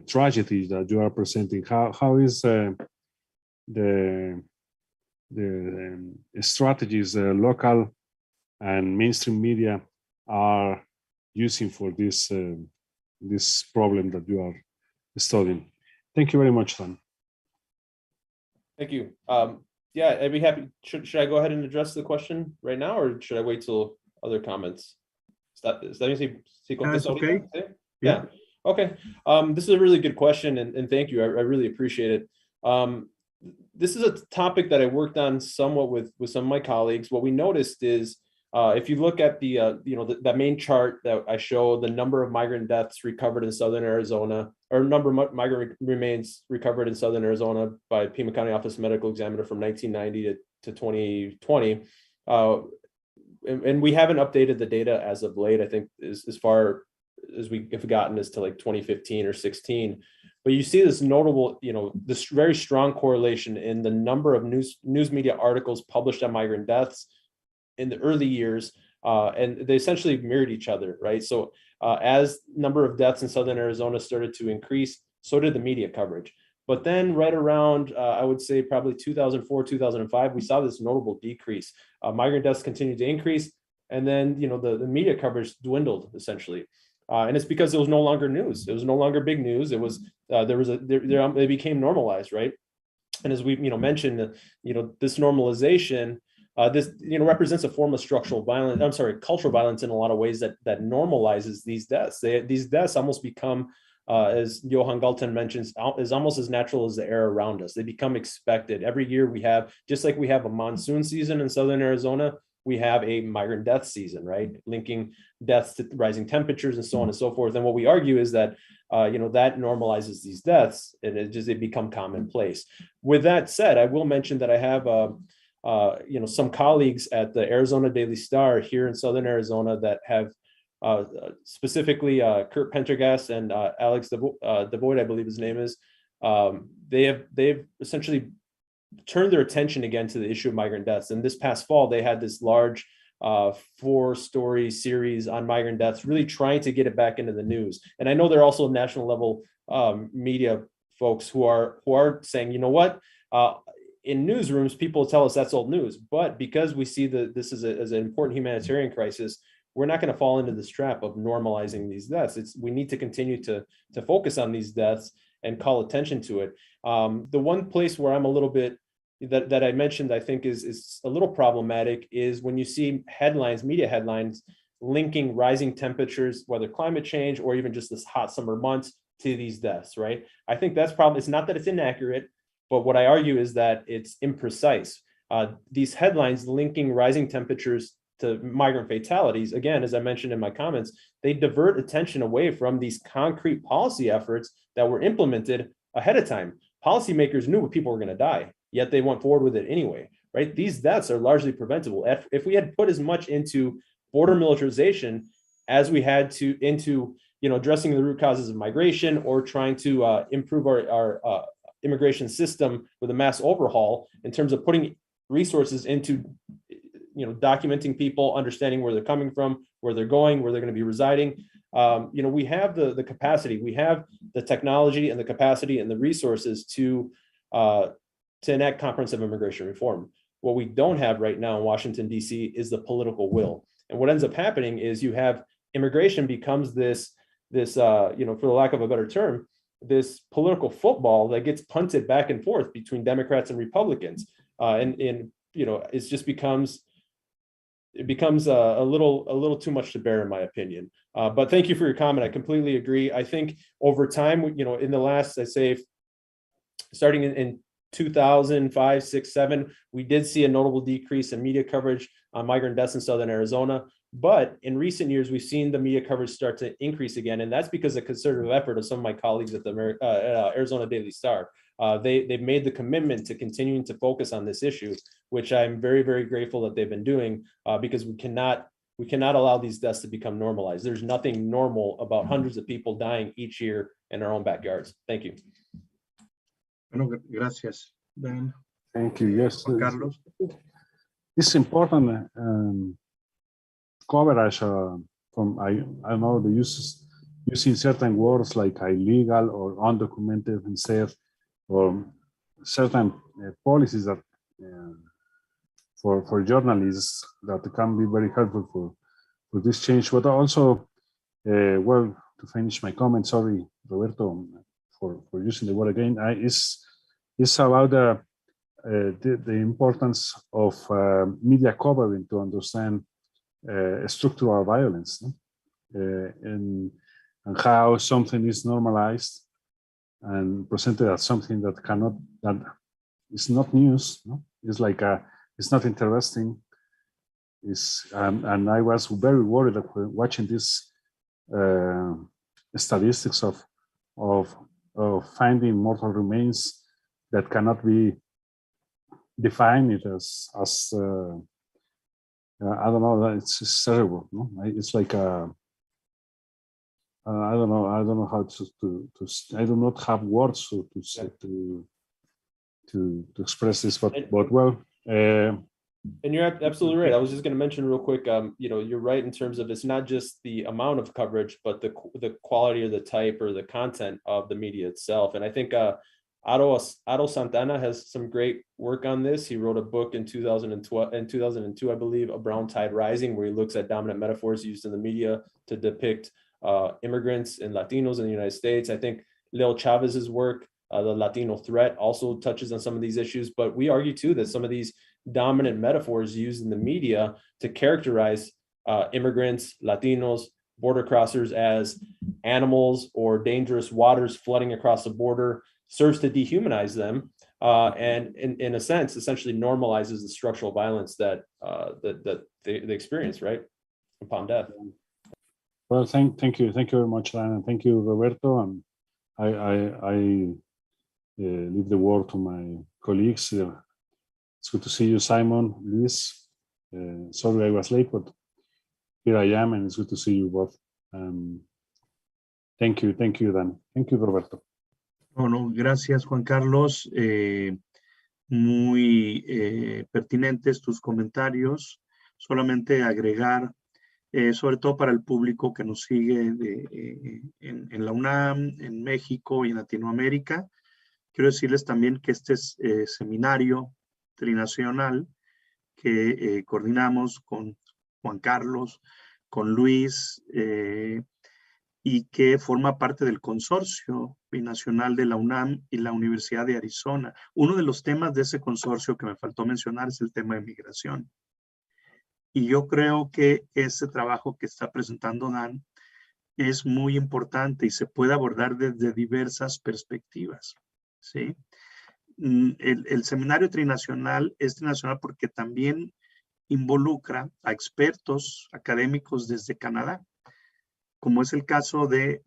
tragedy that you are presenting? How is the strategies local and mainstream media are using for this this problem that you are studying? Thank you very much, Dan. Thank you. Yeah, I'd be happy. Should I go ahead and address the question right now, or should I wait till other comments? Is that That's okay. Yeah. Okay. This is a really good question, and thank you. I really appreciate it. This is a topic that I worked on somewhat with some of my colleagues. What we noticed is, if you look at that main chart that I show, the number of migrant deaths recovered in southern Arizona, or number of migrant remains recovered in southern Arizona by Pima County Office of Medical Examiner from 1990 to 2020. And we haven't updated the data as of late, I think, as far as we have gotten as to like 2015 or 16. But you see this notable, this very strong correlation in the number of news media articles published on migrant deaths in the early years, and they essentially mirrored each other, right? So as number of deaths in southern Arizona started to increase, so did the media coverage. But then right around, I would say probably 2004, 2005, we saw this notable decrease. Migrant deaths continued to increase, and then the media coverage dwindled essentially. And it's because it was no longer news. It was no longer big news. It was they became normalized, right? And as we mentioned, this normalization, this represents a form of structural violence. I'm sorry, cultural violence in a lot of ways that normalizes these deaths. These deaths almost become as Johan Galton mentions, is almost as natural as the air around us. They become expected. Every year we have, just like we have a monsoon season in Southern Arizona, we have a migrant death season, right? Linking deaths to rising temperatures and so on and so forth. And what we argue is that, that normalizes these deaths and they become commonplace. With that said, I will mention that I have, some colleagues at the Arizona Daily Star here in Southern Arizona that have specifically Kurt Pendergast and Alex DeVoid, I believe his name is. They've essentially turned their attention again to the issue of migrant deaths. And this past fall, they had this large 4-story series on migrant deaths, really trying to get it back into the news. And I know there are also national level media folks who are saying, you know what, in newsrooms, people tell us that's old news. But because we see that this is as an important humanitarian crisis, we're not going to fall into this trap of normalizing these deaths. We need to continue to focus on these deaths and call attention to it. The one place where I'm a little bit that I mentioned, I think is a little problematic, is when you see headlines, media headlines, linking rising temperatures, whether climate change or even just this hot summer months, to these deaths, right? I think that's probably, it's not that it's inaccurate, but what I argue is that it's imprecise. These headlines linking rising temperatures to migrant fatalities, again, as I mentioned in my comments, they divert attention away from these concrete policy efforts that were implemented ahead of time. Policymakers knew what people were going to die, yet they went forward with it anyway, right? These deaths are largely preventable. If we had put as much into border militarization as we had to into addressing the root causes of migration or trying to improve our immigration system with a mass overhaul in terms of putting resources into documenting people, understanding where they're coming from, where they're going, where they're going to be residing. We have the capacity, we have the technology and the capacity and the resources to enact comprehensive immigration reform. What we don't have right now in Washington, D.C. is the political will. And what ends up happening is you have immigration becomes this for the lack of a better term, this political football that gets punted back and forth between Democrats and Republicans. It just becomes a little too much to bear, in my opinion. But thank you for your comment. I completely agree. I think over time, in the last, I say, starting in 2005, 6, 7, we did see a notable decrease in media coverage on migrant deaths in Southern Arizona. But in recent years, we've seen the media coverage start to increase again. And that's because of the concerted effort of some of my colleagues at the Arizona Daily Star. They've made the commitment to continuing to focus on this issue, which I'm very, very grateful that they've been doing, because we cannot allow these deaths to become normalized. There's nothing normal about hundreds of people dying each year in our own backyards. Thank you. Bueno, gracias, Dan. Thank you. Yes, Carlos. It's important coverage from I know the using certain words like illegal or undocumented instead, or certain policies that for journalists that can be very helpful for this change. But also, to finish my comment, sorry, Roberto, for using the word again, it's about the importance of media covering to understand structural violence, no? and how something is normalized and presented as something that is not news. No? It's like it's not interesting. And I was very worried watching this statistics of finding mortal remains that cannot be defined as I don't know. It's terrible. No? It's like I don't know how to I do not have words to express this, but well. And you're absolutely right. I was just going to mention real quick. You're right in terms of it's not just the amount of coverage, but the quality or the type or the content of the media itself. And I think Aro Santana has some great work on this. He wrote a book in 2002, I believe, A Brown Tide Rising, where he looks at dominant metaphors used in the media to depict immigrants and Latinos in the United States. I think Leo Chavez's work, The Latino Threat, also touches on some of these issues. But we argue, too, that some of these dominant metaphors used in the media to characterize immigrants, Latinos, border crossers as animals or dangerous waters flooding across the border serves to dehumanize them, and in a sense, essentially normalizes the structural violence that they experience, right, upon death. Well, thank you very much, Dan, and thank you, Roberto. And I leave the word to my colleagues. It's good to see you, Simon, Luis. Sorry I was late, but here I am, and it's good to see you both. Thank you, Dan. Thank you, Roberto. Bueno, gracias, Juan Carlos. Muy pertinentes tus comentarios. Solamente agregar, sobre todo para el público que nos sigue en la UNAM, en México y en Latinoamérica, quiero decirles también que este es seminario trinacional que coordinamos con Juan Carlos, con Luis, y que forma parte del consorcio binacional de la UNAM y la Universidad de Arizona. Uno de los temas de ese consorcio que me faltó mencionar es el tema de migración. Y yo creo que ese trabajo que está presentando Dan es muy importante y se puede abordar desde diversas perspectivas, ¿sí? El seminario trinacional es trinacional porque también involucra a expertos académicos desde Canadá, como es el caso de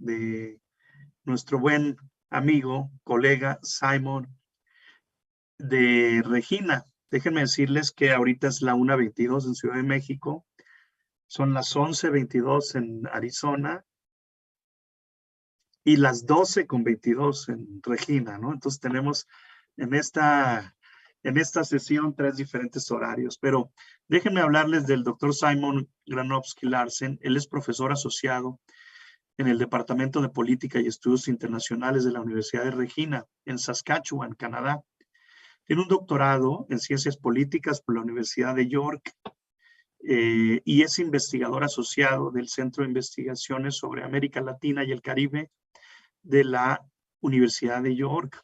nuestro buen amigo, colega Simon de Regina. Déjenme decirles que ahorita es la 1:22 en Ciudad de México, son las 11:22 en Arizona y las 12:22 en Regina, ¿no? Entonces tenemos en esta sesión 3 diferentes horarios, pero déjenme hablarles del doctor Simon GRANOVSKY-LARSEN. Él es profesor asociado en el Departamento de Política y Estudios Internacionales de la Universidad de Regina, en Saskatchewan, Canadá. Tiene un doctorado en Ciencias Políticas por la Universidad de York y es investigador asociado del Centro de Investigaciones sobre América Latina y el Caribe de la Universidad de York.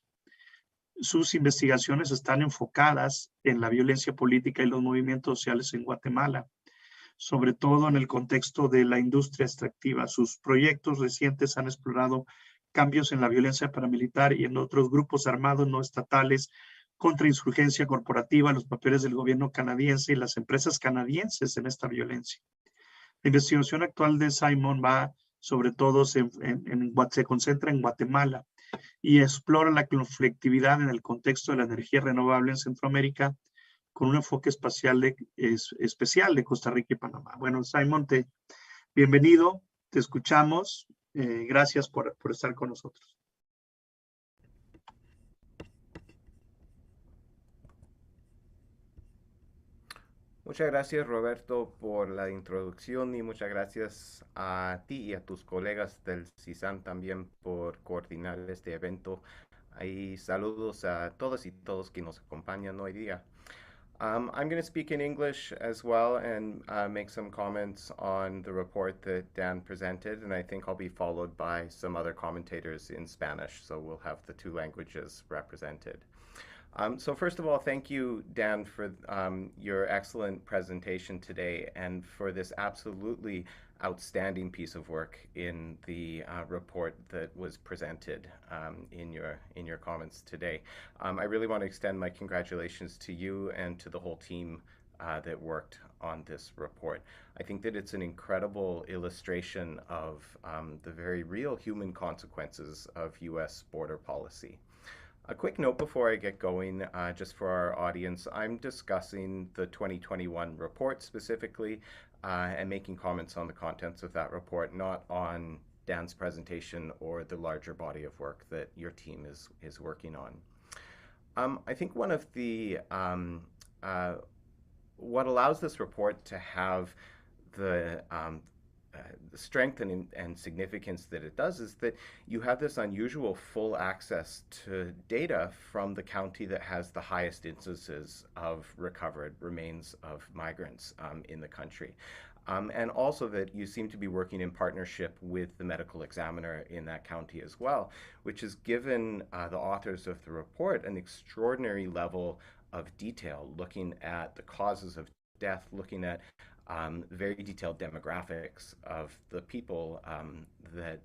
Sus investigaciones están enfocadas en la violencia política y los movimientos sociales en Guatemala, sobre todo en el contexto de la industria extractiva. Sus proyectos recientes han explorado cambios en la violencia paramilitar y en otros grupos armados no estatales, contrainsurgencia corporativa, los papeles del gobierno canadiense y las empresas canadienses en esta violencia. La investigación actual de Simon va, sobre todo, se concentra en Guatemala y explora la conflictividad en el contexto de la energía renovable en Centroamérica, con un enfoque especial de Costa Rica y Panamá. Bueno, Simon, bienvenido, te escuchamos. Gracias por estar con nosotros. Muchas gracias, Roberto, por la introducción y muchas gracias a ti y a tus colegas del CISAN también por coordinar este evento. Y saludos a todas y todos que nos acompañan hoy día. I'm going to speak in English as well and make some comments on the report that Dan presented, and I think I'll be followed by some other commentators in Spanish, so we'll have the two languages represented. So first of all, thank you, Dan, for your excellent presentation today and for this absolutely outstanding piece of work in the report that was presented in your comments today. I really want to extend my congratulations to you and to the whole team that worked on this report. I think that it's an incredible illustration of the very real human consequences of U.S. border policy. A quick note before I get going, just for our audience, I'm discussing the 2021 report specifically and making comments on the contents of that report, not on Dan's presentation or the larger body of work that your team is working on. I think one of the, what allows this report to have the strength and significance that it does is that you have this unusual full access to data from the county that has the highest instances of recovered remains of migrants in the country. And also that you seem to be working in partnership with the medical examiner in that county as well, which has given the authors of the report an extraordinary level of detail, looking at the causes of death, looking at very detailed demographics of the people that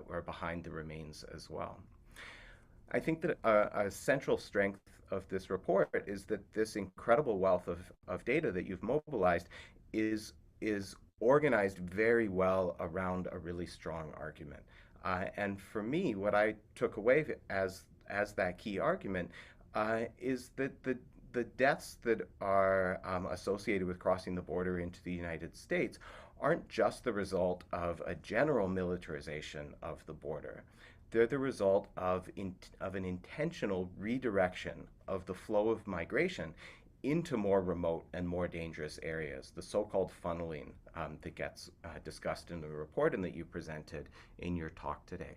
are behind the remains as well. I think that a central strength of this report is that this incredible wealth of data that you've mobilized is organized very well around a really strong argument. And for me, what I took away as that key argument is that the deaths that are associated with crossing the border into the United States aren't just the result of a general militarization of the border. They're the result of an intentional redirection of the flow of migration into more remote and more dangerous areas, the so-called funneling that gets discussed in the report and that you presented in your talk today.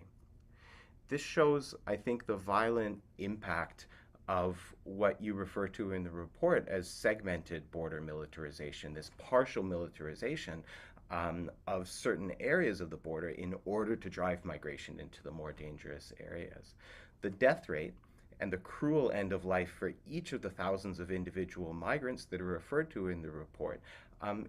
This shows, I think, the violent impact of what you refer to in the report as segmented border militarization, this partial militarization of certain areas of the border in order to drive migration into the more dangerous areas. The death rate and the cruel end of life for each of the thousands of individual migrants that are referred to in the report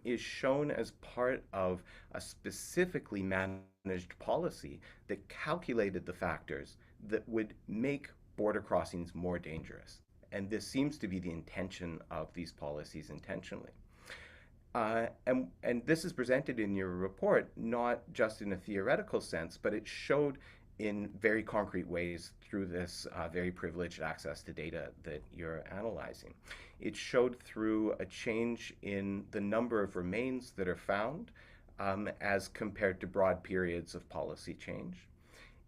is shown as part of a specifically managed policy that calculated the factors that would make border crossings more dangerous. And this seems to be the intention of these policies intentionally. And this is presented in your report, not just in a theoretical sense, but it showed in very concrete ways through this very privileged access to data that you're analyzing. It showed through a change in the number of remains that are found as compared to broad periods of policy change.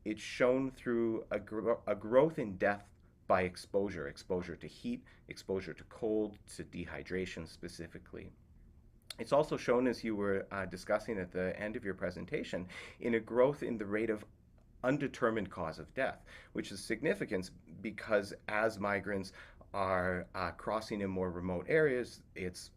It's shown through a growth in death by exposure to heat, exposure to cold, to dehydration specifically. It's also shown, as you were discussing at the end of your presentation, in a growth in the rate of undetermined cause of death, which is significant because as migrants are crossing in more remote areas, it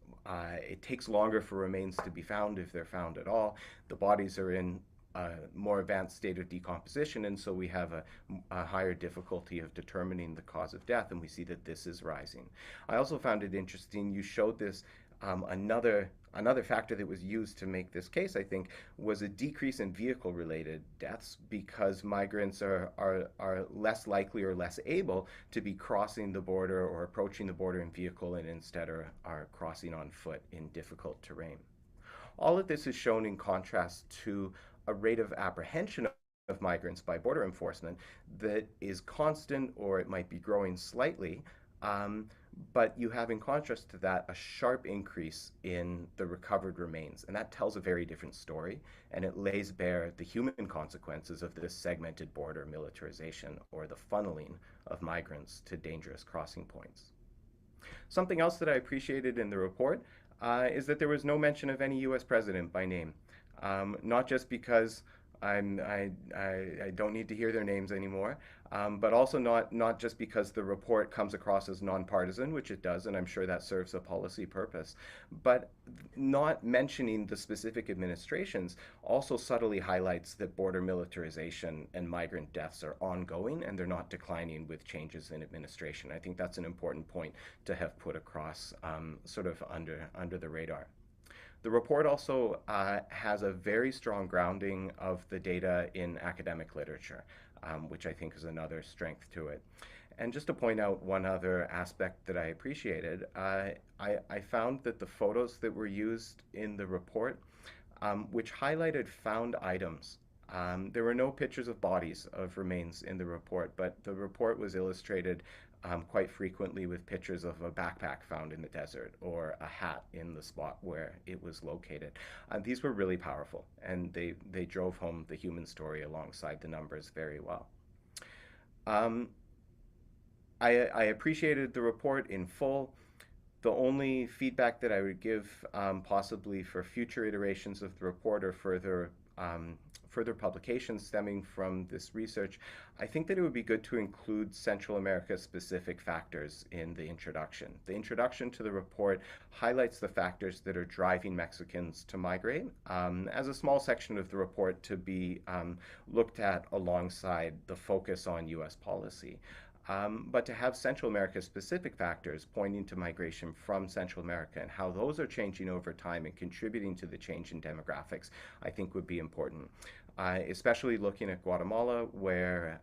takes longer for remains to be found if they're found at all. The bodies are in a more advanced state of decomposition, and so we have a higher difficulty of determining the cause of death, and we see that this is rising. I also found it interesting, you showed this, another factor that was used to make this case, I think, was a decrease in vehicle-related deaths because migrants are less likely or less able to be crossing the border or approaching the border in vehicle and instead are crossing on foot in difficult terrain. All of this is shown in contrast to a rate of apprehension of migrants by border enforcement that is constant, or it might be growing slightly, but you have in contrast to that a sharp increase in the recovered remains, and that tells a very different story, and it lays bare the human consequences of this segmented border militarization, or the funneling of migrants to dangerous crossing points. Something else that I appreciated in the report is that there was no mention of any US president by name, not just because I don't need to hear their names anymore, but also not just because the report comes across as nonpartisan, which it does, and I'm sure that serves a policy purpose, but not mentioning the specific administrations also subtly highlights that border militarization and migrant deaths are ongoing and they're not declining with changes in administration. I think that's an important point to have put across sort of under the radar. The report also has a very strong grounding of the data in academic literature, which I think is another strength to it. And just to point out one other aspect that I appreciated, I found that the photos that were used in the report, which highlighted found items, there were no pictures of bodies of remains in the report, but the report was illustrated quite frequently with pictures of a backpack found in the desert or a hat in the spot where it was located. These were really powerful, and they drove home the human story alongside the numbers very well. I appreciated the report in full. The only feedback that I would give possibly for future iterations of the report or further publications stemming from this research, I think that it would be good to include Central America specific factors in the introduction. The introduction to the report highlights the factors that are driving Mexicans to migrate as a small section of the report to be looked at alongside the focus on US policy. but to have Central America specific factors pointing to migration from Central America and how those are changing over time and contributing to the change in demographics, I think would be important. Especially looking at Guatemala, where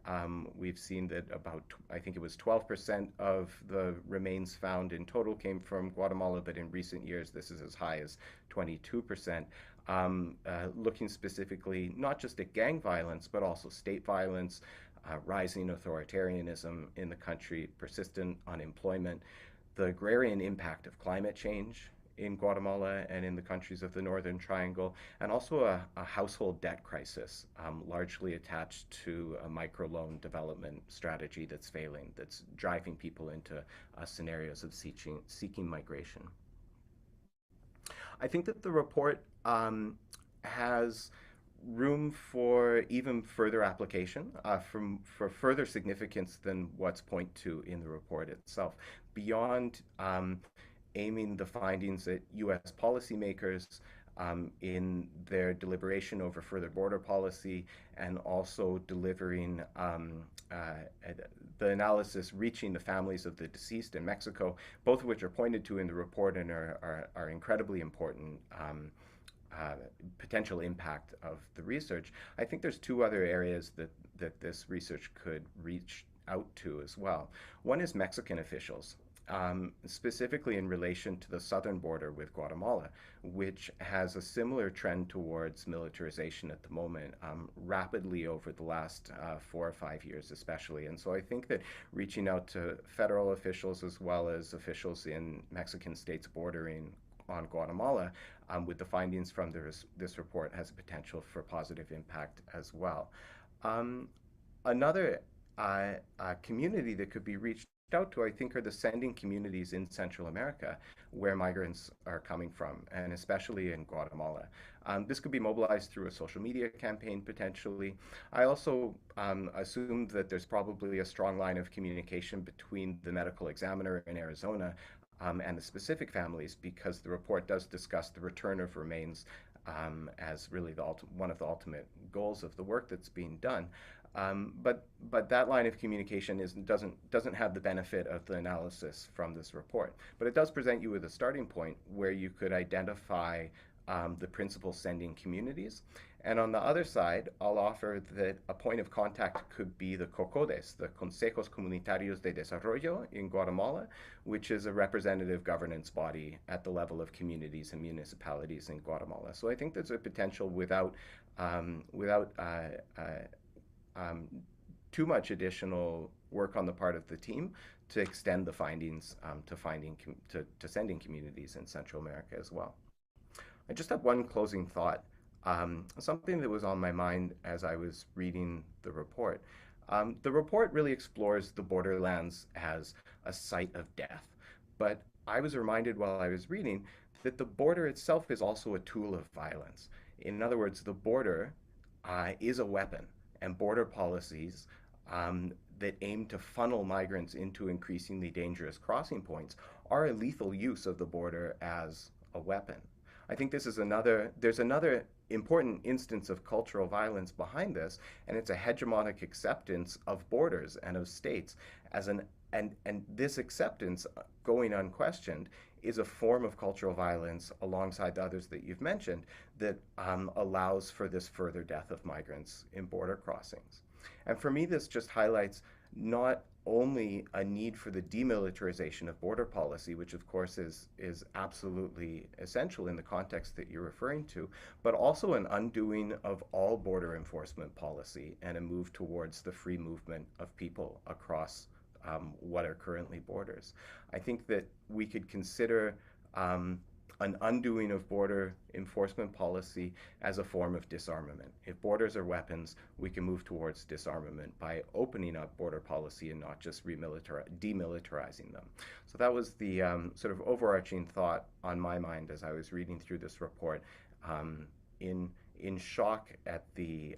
we've seen that about, I think it was 12% of the remains found in total came from Guatemala, but in recent years this is as high as 22%. Looking specifically not just at gang violence, but also state violence, rising authoritarianism in the country, persistent unemployment, the agrarian impact of climate change in Guatemala and in the countries of the Northern Triangle, and also a household debt crisis, largely attached to a microloan development strategy that's failing, that's driving people into scenarios of seeking migration. I think that the report has room for even further application, for further significance than what's pointed to in the report itself, beyond aiming the findings at U.S. policymakers in their deliberation over further border policy, and also delivering the analysis reaching the families of the deceased in Mexico, both of which are pointed to in the report and are incredibly important potential impact of the research. I think there's two other areas that this research could reach out to as well. One is Mexican officials. Specifically in relation to the southern border with Guatemala, which has a similar trend towards militarization at the moment, rapidly over the last 4 or 5 years especially. And so I think that reaching out to federal officials as well as officials in Mexican states bordering on Guatemala with the findings from this report has a potential for positive impact as well. Another community that could be reached out to, I think, are the sending communities in Central America where migrants are coming from, and especially in Guatemala. This could be mobilized through a social media campaign potentially. I also assume that there's probably a strong line of communication between the medical examiner in Arizona and the specific families, because the report does discuss the return of remains as really one of the ultimate goals of the work that's being done. But that line of communication doesn't have the benefit of the analysis from this report. But it does present you with a starting point where you could identify the principal sending communities. And on the other side, I'll offer that a point of contact could be the COCODES, the Consejos Comunitarios de Desarrollo in Guatemala, which is a representative governance body at the level of communities and municipalities in Guatemala. So I think there's a potential without too much additional work on the part of the team to extend the findings to sending communities in Central America as well. I just have one closing thought, something that was on my mind as I was reading the report. The report really explores the borderlands as a site of death, but I was reminded while I was reading that the border itself is also a tool of violence. In other words, the border is a weapon, and border policies that aim to funnel migrants into increasingly dangerous crossing points are a lethal use of the border as a weapon. I think there's another important instance of cultural violence behind this, and it's a hegemonic acceptance of borders and of states and this acceptance, going unquestioned, is a form of cultural violence alongside the others that you've mentioned that allows for this further death of migrants in border crossings. And for me, this just highlights not only a need for the demilitarization of border policy, which of course is absolutely essential in the context that you're referring to, but also an undoing of all border enforcement policy and a move towards the free movement of people across what are currently borders. I think that we could consider an undoing of border enforcement policy as a form of disarmament. If borders are weapons, we can move towards disarmament by opening up border policy and not just demilitarizing them. So that was the sort of overarching thought on my mind as I was reading through this report, in shock at the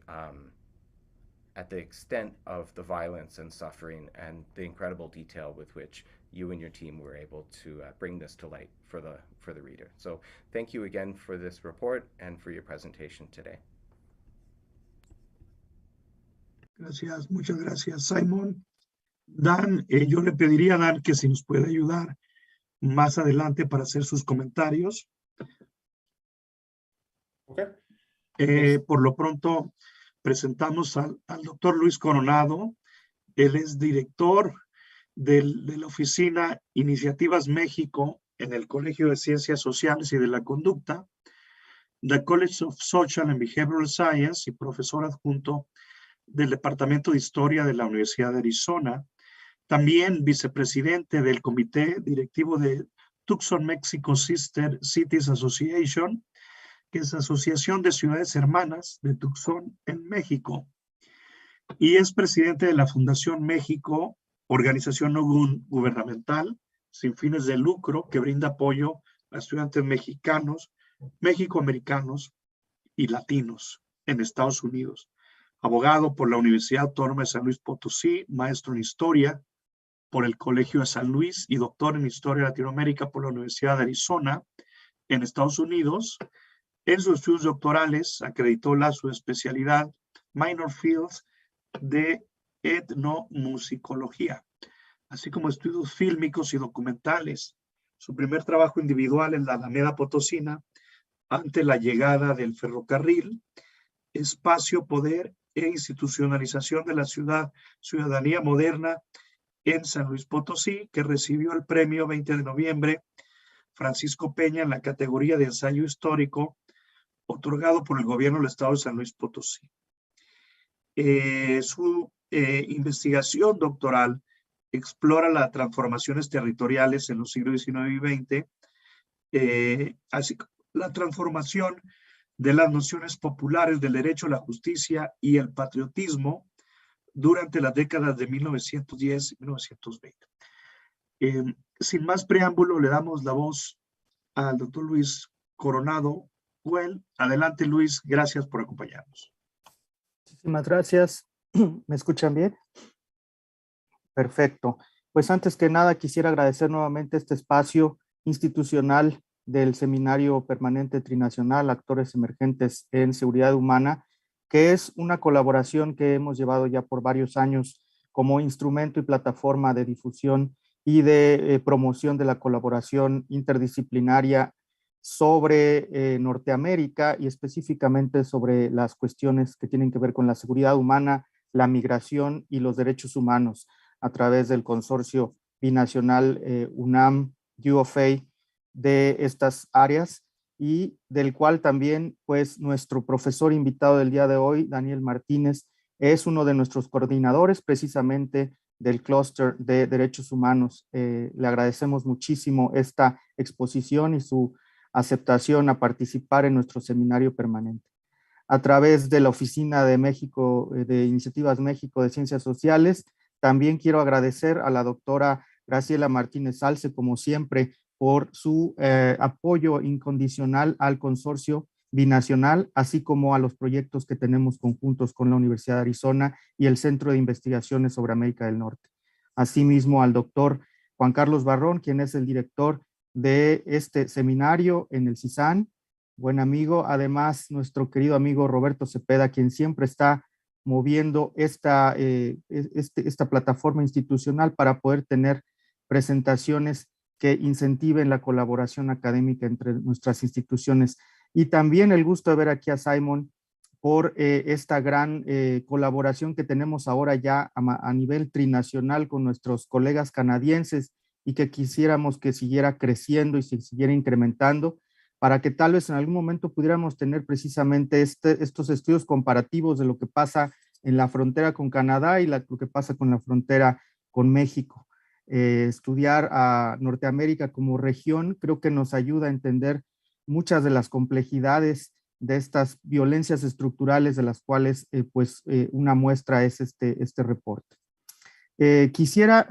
extent of the violence and suffering and the incredible detail with which you and your team were able to bring this to light for the reader. So thank you again for this report and for your presentation today. Gracias, muchas gracias, Simon. Dan, yo le pediría a Dan que si nos puede ayudar más adelante para hacer sus comentarios. Okay. Por lo pronto, presentamos al doctor Luis Coronado. Él es director de la oficina Iniciativas México en el Colegio de Ciencias Sociales y de la Conducta, the College of Social and Behavioral Science, y profesor adjunto del Departamento de Historia de la Universidad de Arizona. También vicepresidente del comité directivo de Tucson Mexico Sister Cities Association, que es Asociación de Ciudades Hermanas de Tucson en México. Y es presidente de la Fundación México, organización no gubernamental sin fines de lucro que brinda apoyo a estudiantes mexicanos, mexicoamericanos y latinos en Estados Unidos. Abogado por la Universidad Autónoma de San Luis Potosí, maestro en Historia por el Colegio de San Luis y doctor en Historia de Latinoamérica por la Universidad de Arizona en Estados Unidos. En sus estudios doctorales acreditó su especialidad Minor Fields de etnomusicología, así como estudios fílmicos y documentales. Su primer trabajo individual en la Alameda Potosina, ante la llegada del ferrocarril, espacio, poder e institucionalización de la ciudadanía moderna en San Luis Potosí, que recibió el premio 20 de noviembre Francisco Peña en la categoría de ensayo histórico, otorgado por el gobierno del estado de San Luis Potosí. Su investigación doctoral explora las transformaciones territoriales en los siglos XIX y XX, así como la transformación de las nociones populares del derecho, la justicia y el patriotismo durante las décadas de 1910 y 1920. Sin más preámbulo, le damos la voz al doctor Luis Coronado. Adelante, Luis, gracias por acompañarnos. Muchísimas gracias. ¿Me escuchan bien? Perfecto. Pues antes que nada quisiera agradecer nuevamente este espacio institucional del Seminario Permanente Trinacional, Actores Emergentes en Seguridad Humana, que es una colaboración que hemos llevado ya por varios años como instrumento y plataforma de difusión y de promoción de la colaboración interdisciplinaria sobre Norteamérica y específicamente sobre las cuestiones que tienen que ver con la seguridad humana, la migración y los derechos humanos a través del consorcio binacional UNAM, UFA, de estas áreas, y del cual también pues nuestro profesor invitado del día de hoy, Daniel Martínez, es uno de nuestros coordinadores precisamente del clúster de derechos humanos. Le agradecemos muchísimo esta exposición y su aceptación a participar en nuestro seminario permanente. A través de la Oficina de México, de Iniciativas México de Ciencias Sociales, también quiero agradecer a la doctora Graciela Martínez Salce, como siempre, por su apoyo incondicional al consorcio binacional, así como a los proyectos que tenemos conjuntos con la Universidad de Arizona y el Centro de Investigaciones sobre América del Norte. Asimismo, al doctor Juan Carlos Barrón, quien es el director de este seminario en el CISAN, buen amigo. Además, nuestro querido amigo Roberto Cepeda, quien siempre está moviendo esta plataforma institucional para poder tener presentaciones que incentiven la colaboración académica entre nuestras instituciones. Y también el gusto de ver aquí a Simon por esta gran colaboración que tenemos ahora ya a nivel trinacional con nuestros colegas canadienses y que quisiéramos que siguiera creciendo y se siguiera incrementando para que tal vez en algún momento pudiéramos tener precisamente estos estudios comparativos de lo que pasa en la frontera con Canadá y lo que pasa con la frontera con México. Estudiar a Norteamérica como región creo que nos ayuda a entender muchas de las complejidades de estas violencias estructurales de las cuales una muestra es este reporte. Quisiera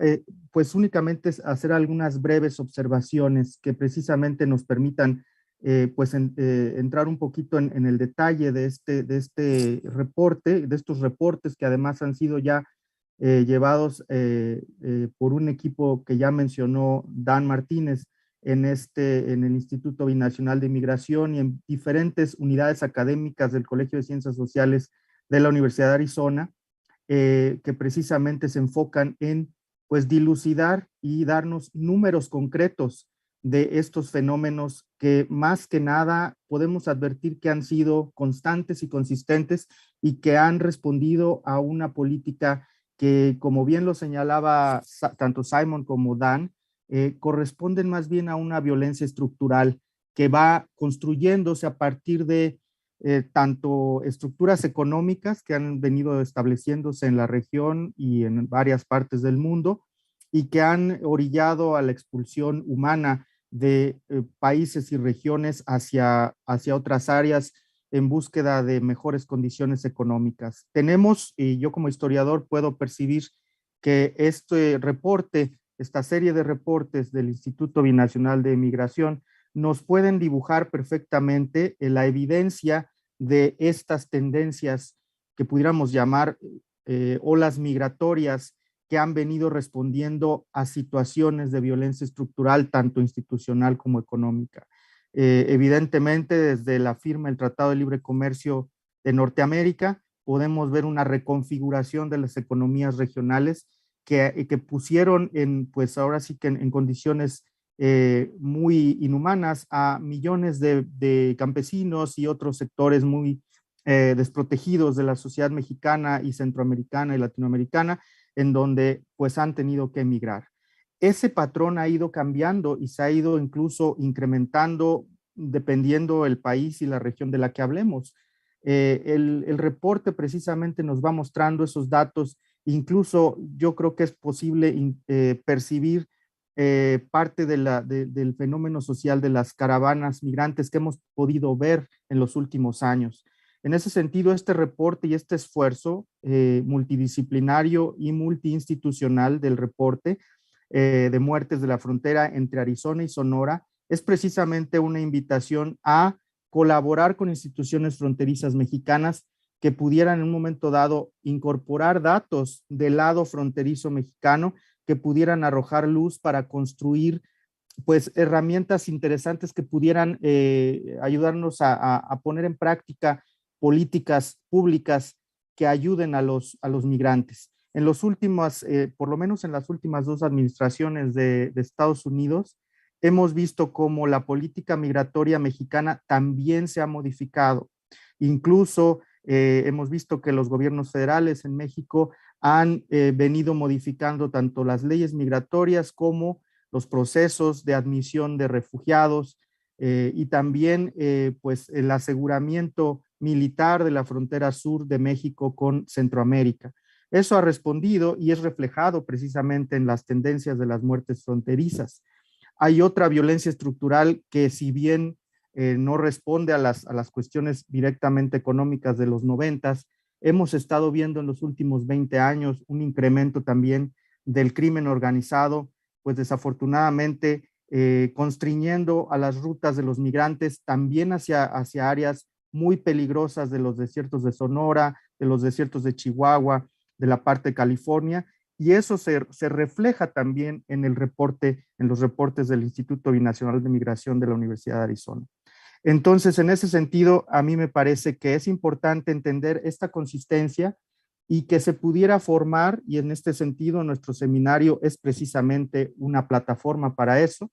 pues únicamente hacer algunas breves observaciones que precisamente nos permitan entrar un poquito en el detalle de este reporte, de estos reportes que además han sido ya llevados por un equipo que ya mencionó Dan Martínez en el Instituto Binacional de Migración y en diferentes unidades académicas del Colegio de Ciencias Sociales de la Universidad de Arizona, que precisamente se enfocan en pues dilucidar y darnos números concretos de estos fenómenos que más que nada podemos advertir que han sido constantes y consistentes y que han respondido a una política que, como bien lo señalaba tanto Simon como Dan, corresponden más bien a una violencia estructural que va construyéndose a partir de tanto estructuras económicas que han venido estableciéndose en la región y en varias partes del mundo y que han orillado a la expulsión humana de países y regiones hacia otras áreas en búsqueda de mejores condiciones económicas. Tenemos, y yo como historiador puedo percibir que este reporte, esta serie de reportes del Instituto Binacional de Migración, nos pueden dibujar perfectamente la evidencia de estas tendencias que pudiéramos llamar olas migratorias que han venido respondiendo a situaciones de violencia estructural, tanto institucional como económica. Evidentemente, desde la firma del Tratado de Libre Comercio de Norteamérica, podemos ver una reconfiguración de las economías regionales que pusieron pues ahora sí que en condiciones muy inhumanas a millones de campesinos y otros sectores muy desprotegidos de la sociedad mexicana y centroamericana y latinoamericana, en donde pues han tenido que emigrar. Ese patrón ha ido cambiando y se ha ido incluso incrementando dependiendo el país y la región de la que hablemos. El reporte precisamente nos va mostrando esos datos. Incluso yo creo que es posible percibir parte del fenómeno social de las caravanas migrantes que hemos podido ver en los últimos años. En ese sentido, este reporte y este esfuerzo multidisciplinario y multiinstitucional del reporte de muertes de la frontera entre Arizona y Sonora es precisamente una invitación a colaborar con instituciones fronterizas mexicanas que pudieran en un momento dado incorporar datos del lado fronterizo mexicano que pudieran arrojar luz para construir pues herramientas interesantes que pudieran ayudarnos a poner en práctica políticas públicas que ayuden a los migrantes. En los últimos, por lo menos en las últimas dos administraciones de Estados Unidos, hemos visto cómo la política migratoria mexicana también se ha modificado. Incluso hemos visto que los gobiernos federales en México han venido modificando tanto las leyes migratorias como los procesos de admisión de refugiados y también pues el aseguramiento militar de la frontera sur de México con Centroamérica. Eso ha respondido y es reflejado precisamente en las tendencias de las muertes fronterizas. Hay otra violencia estructural que, si bien no responde a las cuestiones directamente económicas de los 90s, hemos estado viendo en los últimos 20 años un incremento también del crimen organizado, pues desafortunadamente constriñendo a las rutas de los migrantes también hacia áreas muy peligrosas de los desiertos de Sonora, de los desiertos de Chihuahua, de la parte de California, y eso se refleja también en el reporte, en los reportes del Instituto Binacional de Migración de la Universidad de Arizona. Entonces, en ese sentido, a mí me parece que es importante entender esta consistencia y que se pudiera formar, y en este sentido nuestro seminario es precisamente una plataforma para eso,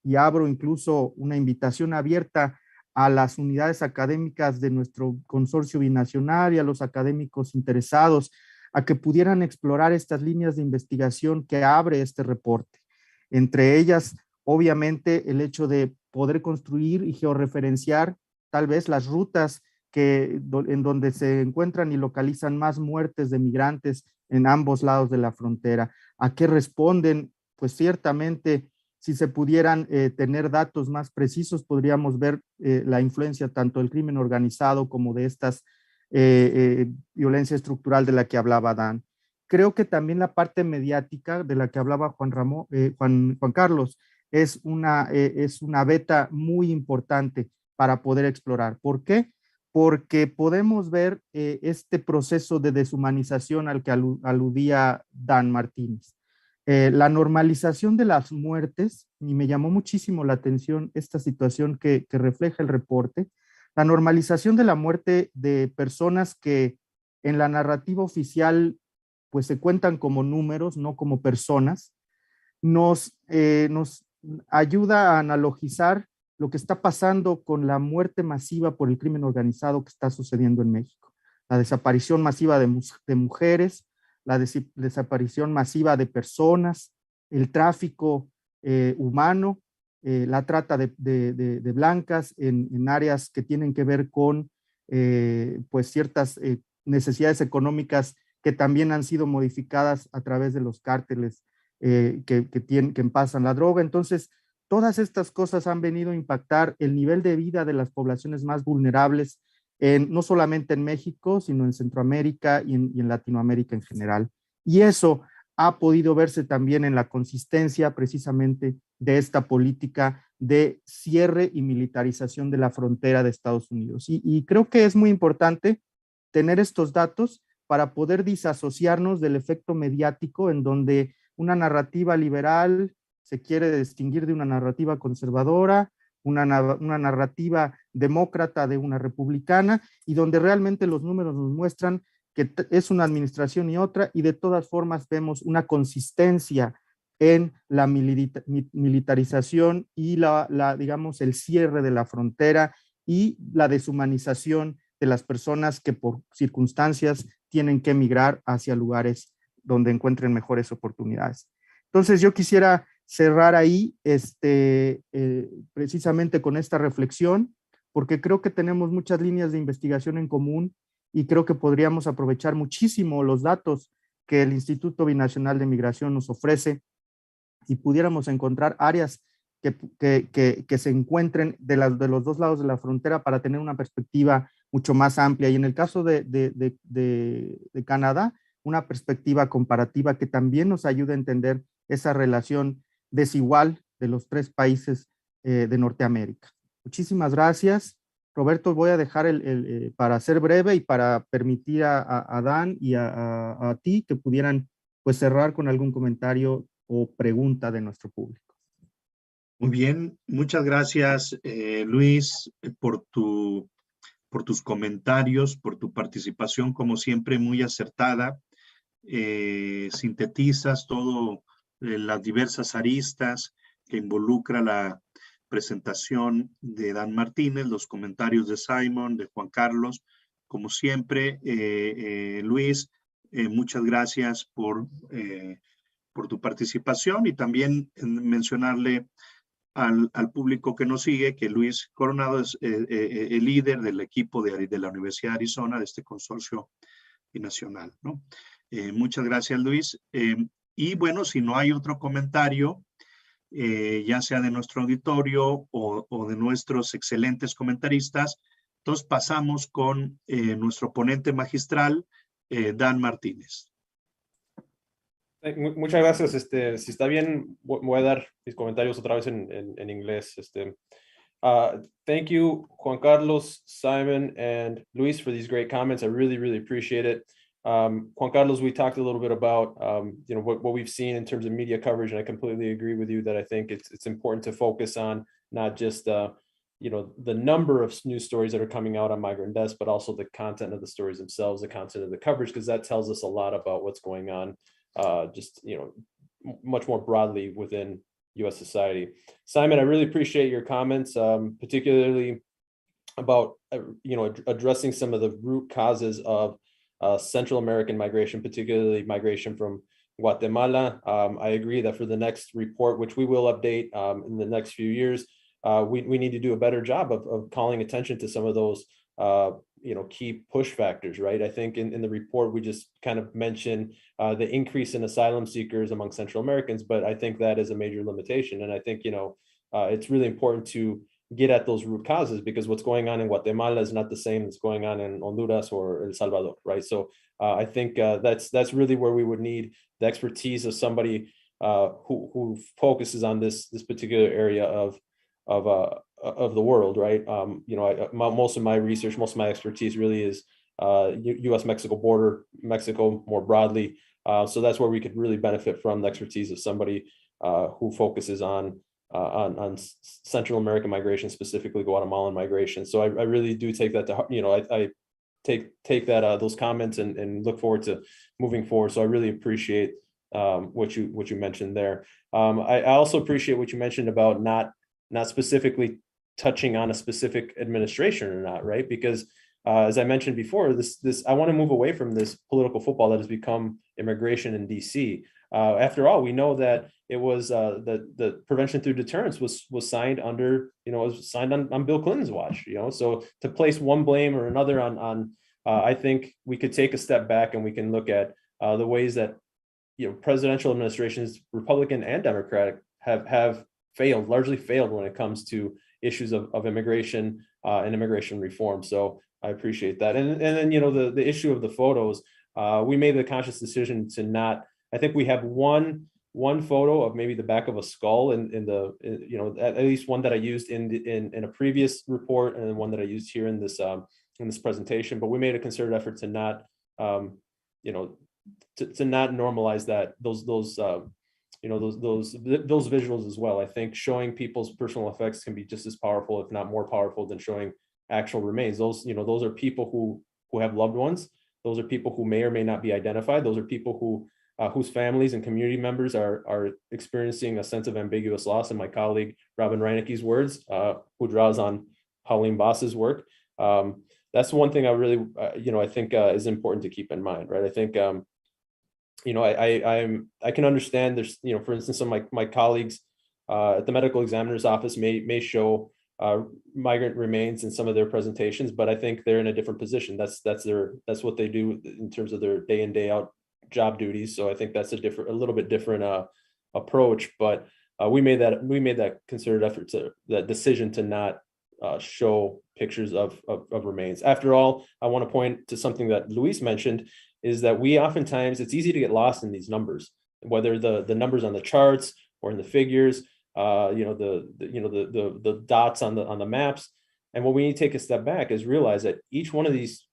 y abro incluso una invitación abierta a las unidades académicas de nuestro consorcio binacional y a los académicos interesados a que pudieran explorar estas líneas de investigación que abre este reporte. Entre ellas, obviamente, el hecho de poder construir y georreferenciar tal vez las rutas en donde se encuentran y localizan más muertes de migrantes en ambos lados de la frontera. ¿A qué responden? Pues ciertamente, si se pudieran tener datos más precisos, podríamos ver la influencia tanto del crimen organizado como de estas violencia estructural de la que hablaba Dan. Creo que también la parte mediática de la que hablaba Juan Carlos es una beta muy importante para poder explorar. ¿Por qué? Porque podemos ver este proceso de deshumanización al que aludía Dan Martínez. La normalización de las muertes, y me llamó muchísimo la atención esta situación que refleja el reporte, la normalización de la muerte de personas que en la narrativa oficial pues se cuentan como números, no como personas, nos ayuda a analogizar lo que está pasando con la muerte masiva por el crimen organizado que está sucediendo en México. La desaparición masiva de mujeres, la desaparición masiva de personas, el tráfico humano, la trata de blancas en áreas que tienen que ver con pues ciertas necesidades económicas que también han sido modificadas a través de los cárteles que pasan la droga. Entonces, todas estas cosas han venido a impactar el nivel de vida de las poblaciones más vulnerables, no solamente en México, sino en Centroamérica y en Latinoamérica en general. Y eso ha podido verse también en la consistencia precisamente de esta política de cierre y militarización de la frontera de Estados Unidos. Y creo que es muy importante tener estos datos para poder disasociarnos del efecto mediático en donde una narrativa liberal se quiere distinguir de una narrativa conservadora, una narrativa demócrata de una republicana, y donde realmente los números nos muestran que es una administración y otra, y de todas formas vemos una consistencia en la militarización y digamos, el cierre de la frontera y la deshumanización de las personas que por circunstancias tienen que emigrar hacia lugares donde encuentren mejores oportunidades. Entonces yo quisiera cerrar ahí precisamente con esta reflexión, porque creo que tenemos muchas líneas de investigación en común y creo que podríamos aprovechar muchísimo los datos que el Instituto Binacional de Migración nos ofrece y pudiéramos encontrar áreas que se encuentren de los dos lados de la frontera para tener una perspectiva mucho más amplia. Y en el caso de Canadá, una perspectiva comparativa que también nos ayude a entender esa relación desigual de los tres países de Norteamérica. Muchísimas gracias. Roberto, voy a dejar para ser breve y para permitir a Dan y a ti que pudieran pues cerrar con algún comentario o pregunta de nuestro público. Muy bien, muchas gracias Luis por tus comentarios, por tu participación, como siempre muy acertada. Sintetizas todo las diversas aristas que involucra la presentación de Dan Martínez, los comentarios de Simon, de Juan Carlos. Como siempre, Luis, muchas gracias por tu participación, y también mencionarle al público que nos sigue que Luis Coronado es el líder del equipo de la Universidad de Arizona, de este consorcio binacional, ¿no? Muchas gracias, Luis. Y bueno, si no hay otro comentario, ya sea de nuestro auditorio o de nuestros excelentes comentaristas, entonces pasamos con nuestro ponente magistral, Dan Martínez. Muchas gracias. Si está bien, voy a dar mis comentarios otra vez en inglés. Thank you, Juan Carlos, Simon, and Luis for these great comments. I really, really appreciate it. Juan Carlos, we talked a little bit about what we've seen in terms of media coverage, and I completely agree with you that I think it's important to focus on not just the number of news stories that are coming out on migrant deaths, but also the content of the stories themselves, the content of the coverage, because that tells us a lot about what's going on much more broadly within U.S. society. Simon, I really appreciate your comments, particularly about addressing some of the root causes of Central American migration, particularly migration from Guatemala. I agree that for the next report, which we will update in the next few years, we need to do a better job of calling attention to some of those key push factors, right? I think in the report, we just kind of mentioned the increase in asylum seekers among Central Americans, but I think that is a major limitation. And I think, it's really important to get at those root causes, because what's going on in Guatemala is not the same that's going on in Honduras or El Salvador, right? So I think that's really where we would need the expertise of somebody who focuses on this particular area of the world, right? Most of my research, most of my expertise really is U.S.-Mexico border, Mexico more broadly. So that's where we could really benefit from the expertise of somebody who focuses on Central American migration, specifically Guatemalan migration. So I really do take that to heart. take that those comments and look forward to moving forward. So I really appreciate what you mentioned there. I also appreciate what you mentioned about not specifically touching on a specific administration or not, right? Because as I mentioned before, I want to move away from this political football that has become immigration in DC. After all, we know that it was the prevention through deterrence was signed under, was signed on Bill Clinton's watch, so to place one blame or another on I think we could take a step back and we can look at the ways that, presidential administrations, Republican and Democratic, have largely failed when it comes to issues of immigration and immigration reform. So I appreciate that. And then, the issue of the photos, we made the conscious decision to not, I think we have one photo of maybe the back of a skull at least one that I used in a previous report, and one that I used here in this presentation. But we made a concerted effort to not, to not normalize those visuals as well. I think showing people's personal effects can be just as powerful, if not more powerful, than showing actual remains. Those are people who have loved ones. Those are people who may or may not be identified. Those are people whose families and community members are experiencing a sense of ambiguous loss. In my colleague Robin Reinecke's words, who draws on Pauline Boss's work. That's one thing I really, I think is important to keep in mind, right? I think, I can understand there's, for instance, some of my colleagues at the medical examiner's office may show migrant remains in some of their presentations, but I think they're in a different position. That's what they do in terms of their day in, day out job duties. So I think that's a little bit different approach. But we made that concerted effort, that decision to not show pictures of remains. After all, I want to point to something that Luis mentioned, is that we oftentimes, it's easy to get lost in these numbers, whether the numbers on the charts or in the figures, the dots on the maps. And what we need to take a step back is realize that each one of these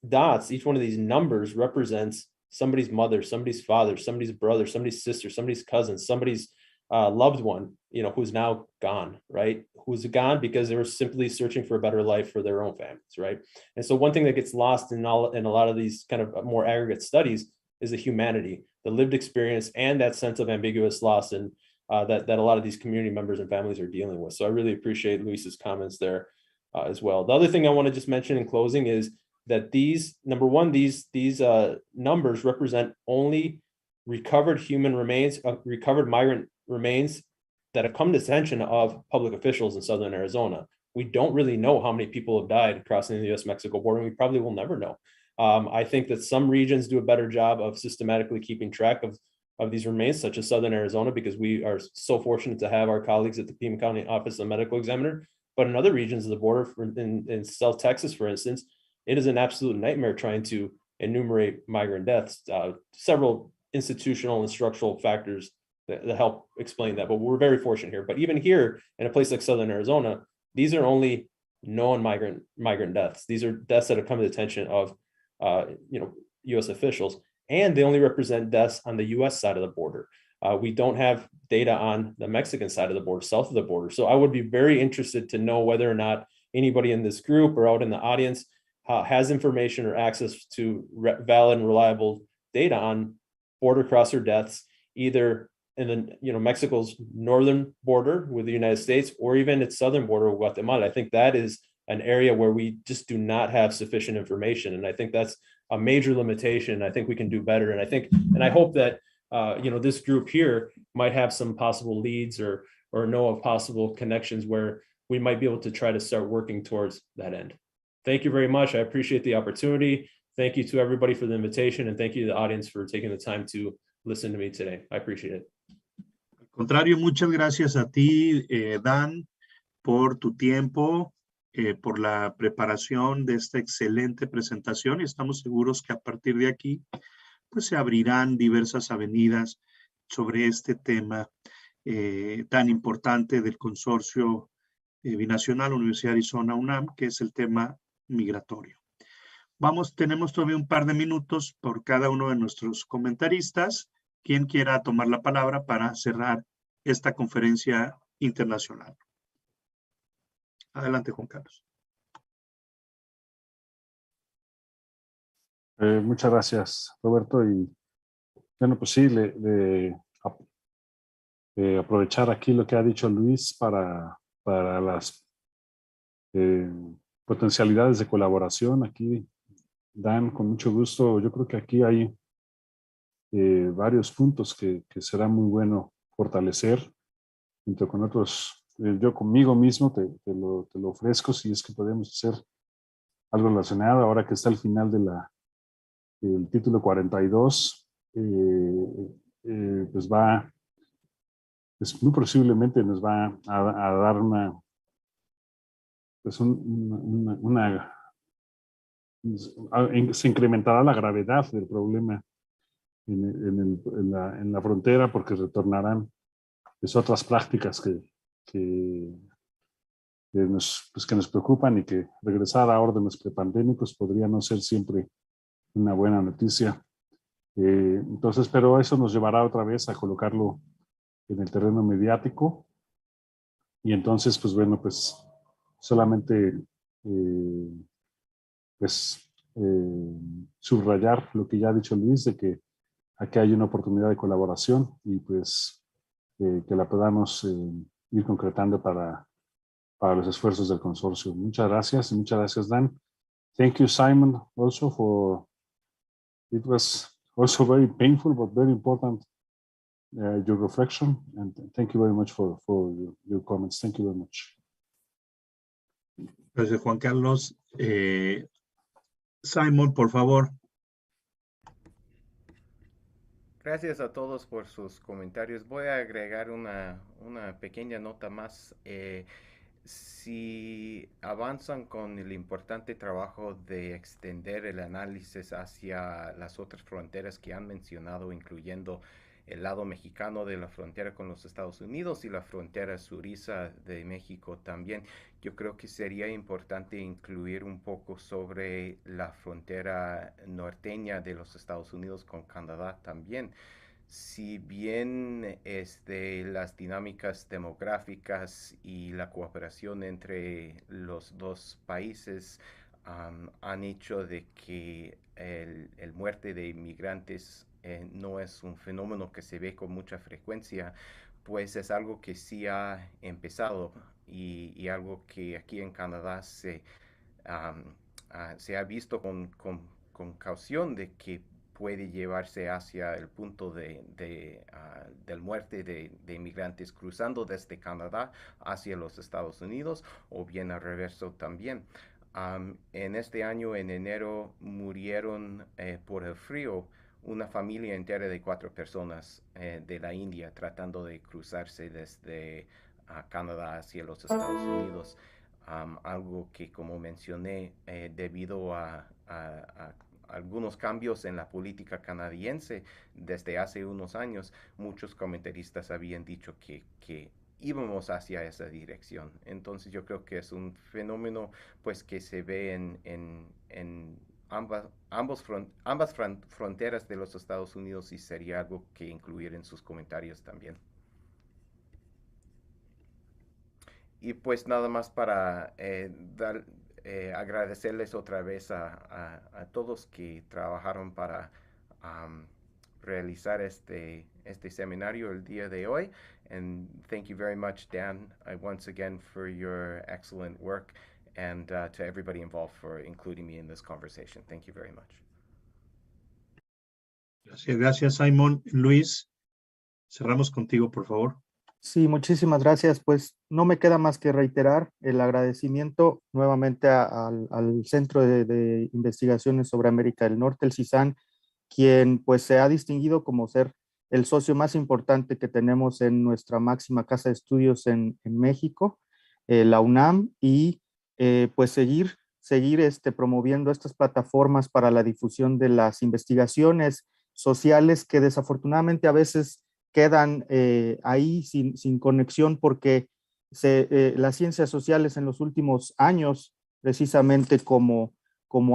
dots, each one of these numbers represents somebody's mother, somebody's father, somebody's brother, somebody's sister, somebody's cousin, somebody's loved one, who's now gone, right? Who's gone because they were simply searching for a better life for their own families, right? And so one thing that gets lost in a lot of these kind of more aggregate studies is the humanity, the lived experience, and that sense of ambiguous loss, and that a lot of these community members and families are dealing with. So I really appreciate Luis's comments there as well. The other thing I want to just mention in closing is that these numbers represent only recovered human remains, recovered migrant remains that have come to the attention of public officials in Southern Arizona. We don't really know how many people have died crossing the US-Mexico border, and we probably will never know. I think that some regions do a better job of systematically keeping track of these remains, such as Southern Arizona, because we are so fortunate to have our colleagues at the Pima County Office of the Medical Examiner. But in other regions of the border, in South Texas, for instance, it is an absolute nightmare trying to enumerate migrant deaths. Several institutional and structural factors that help explain that, but we're very fortunate here. But even here, in a place like Southern Arizona, these are only known migrant deaths. These are deaths that have come to the attention of U.S. officials, and they only represent deaths on the U.S. side of the border. We don't have data on the Mexican side of the border, south of the border. So I would be very interested to know whether or not anybody in this group or out in the audience has information or access to valid and reliable data on border crosser deaths, either in the Mexico's northern border with the United States, or even its southern border with Guatemala. I think that is an area where we just do not have sufficient information, and I think that's a major limitation. I think we can do better, and I hope that this group here might have some possible leads or know of possible connections where we might be able to try to start working towards that end. Thank you very much. I appreciate the opportunity. Thank you to everybody for the invitation, and thank you to the audience for taking the time to listen to me today. I appreciate it. Al contrario, muchas gracias a ti, Dan, por tu tiempo, por la preparación de esta excelente presentación, y estamos seguros que a partir de aquí pues se abrirán diversas avenidas sobre este tema tan importante del consorcio binacional Universidad ARIZONA-UNAM, que es el tema migratorio. Tenemos todavía un par de minutos por cada uno de nuestros comentaristas. Quien quiera tomar la palabra para cerrar esta conferencia internacional. Adelante, Juan Carlos. Muchas gracias, Roberto. Y bueno, pues sí, aprovechar aquí lo que ha dicho Luis para las potencialidades de colaboración. Aquí, Dan, con mucho gusto. Yo creo que aquí hay varios puntos que será muy bueno fortalecer, junto con otros. Yo conmigo mismo te lo ofrezco, si es que podemos hacer algo relacionado, ahora que está al final del título 42, pues pues muy posiblemente nos va a dar pues se incrementará la gravedad del problema en la frontera, porque retornarán pues, otras prácticas que nos preocupan, y que regresar a órdenes prepandémicos podría no ser siempre una buena noticia. Entonces, pero eso nos llevará otra vez a colocarlo en el terreno mediático, y entonces, pues bueno, pues solamente pues subrayar lo que ya ha dicho Luis, de que aquí hay una oportunidad de colaboración, y pues que la podamos ir concretando para los esfuerzos del consorcio. Muchas gracias, y muchas gracias, Dan. Thank you, Simon, also it was also very painful but very important your reflection, and thank you very much for your comments. Thank you very much. Gracias, Juan Carlos. Simon, por favor. Gracias a todos por sus comentarios. Voy a agregar una pequeña nota más. Si avanzan con el importante trabajo de extender el análisis hacia las otras fronteras que han mencionado, incluyendo el lado mexicano de la frontera con los Estados Unidos y la frontera suriza de México también, yo creo que sería importante incluir un poco sobre la frontera norteña de los Estados Unidos con Canadá también. Si bien las dinámicas demográficas y la cooperación entre los dos países han hecho de que el muerte de inmigrantes no es un fenómeno que se ve con mucha frecuencia, pues es algo que sí ha empezado, y algo que aquí en Canadá se ha visto con caución de que puede llevarse hacia el punto del muerte de inmigrantes cruzando desde Canadá hacia los Estados Unidos, o bien al reverso también. En este año, en enero, murieron por el frío una familia entera de 4 personas de la India tratando de cruzarse desde Canadá hacia los Estados Unidos. Algo que, como mencioné, debido a algunos cambios en la política canadiense desde hace unos años, muchos comentaristas habían dicho que íbamos hacia esa dirección. Entonces yo creo que es un fenómeno pues que se ve en ambas fronteras de los Estados Unidos, y sería algo que incluir en sus comentarios también. Y pues nada más para agradecerles otra vez a todos que trabajaron para realizar este seminario el día de hoy. And thank you very much, Dan, once again for your excellent work, and to everybody involved for including me in this conversation. Thank you very much. Gracias, Simon. Luis, cerramos contigo, por favor. Sí, muchísimas gracias. Pues no me queda más que reiterar el agradecimiento nuevamente al Centro de Investigaciones sobre América del Norte, el CISAN, quien pues se ha distinguido como ser el socio más importante que tenemos en nuestra máxima casa de estudios en México, la UNAM, y pues seguir promoviendo estas plataformas para la difusión de las investigaciones sociales que desafortunadamente a veces quedan ahí sin conexión, porque las ciencias sociales en los últimos años, precisamente como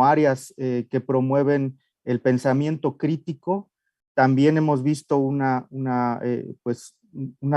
áreas que promueven el pensamiento crítico, también hemos visto una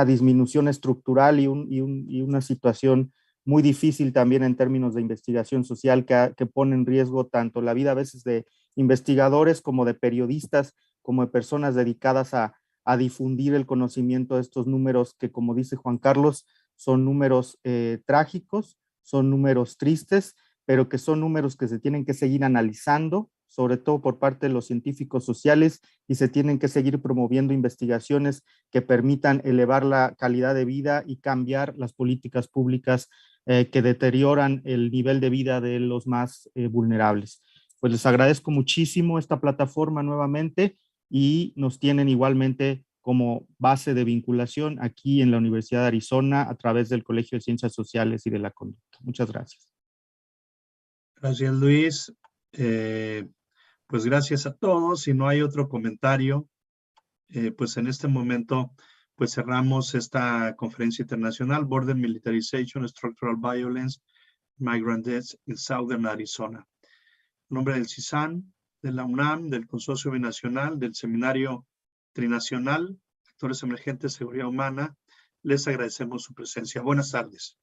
disminución estructural y una situación muy difícil también en términos de investigación social que pone en riesgo tanto la vida a veces de investigadores como de periodistas, como de personas dedicadas a difundir el conocimiento de estos números que, como dice Juan Carlos, son números trágicos, son números tristes, pero que son números que se tienen que seguir analizando, sobre todo por parte de los científicos sociales, y se tienen que seguir promoviendo investigaciones que permitan elevar la calidad de vida y cambiar las políticas públicas que deterioran el nivel de vida de los más vulnerables. Pues les agradezco muchísimo esta plataforma nuevamente y nos tienen igualmente como base de vinculación aquí en la Universidad de Arizona a través del Colegio de Ciencias Sociales y de la Conducta. Muchas gracias. Gracias, Luis. Pues gracias a todos. Si no hay otro comentario, pues en este momento pues cerramos esta conferencia internacional, Border Militarization, Structural Violence, Migrant Deaths in Southern Arizona. En nombre del CISAN, de la UNAM, del Consorcio Binacional, del Seminario Trinacional, Actores Emergentes, Seguridad Humana, les agradecemos su presencia. Buenas tardes.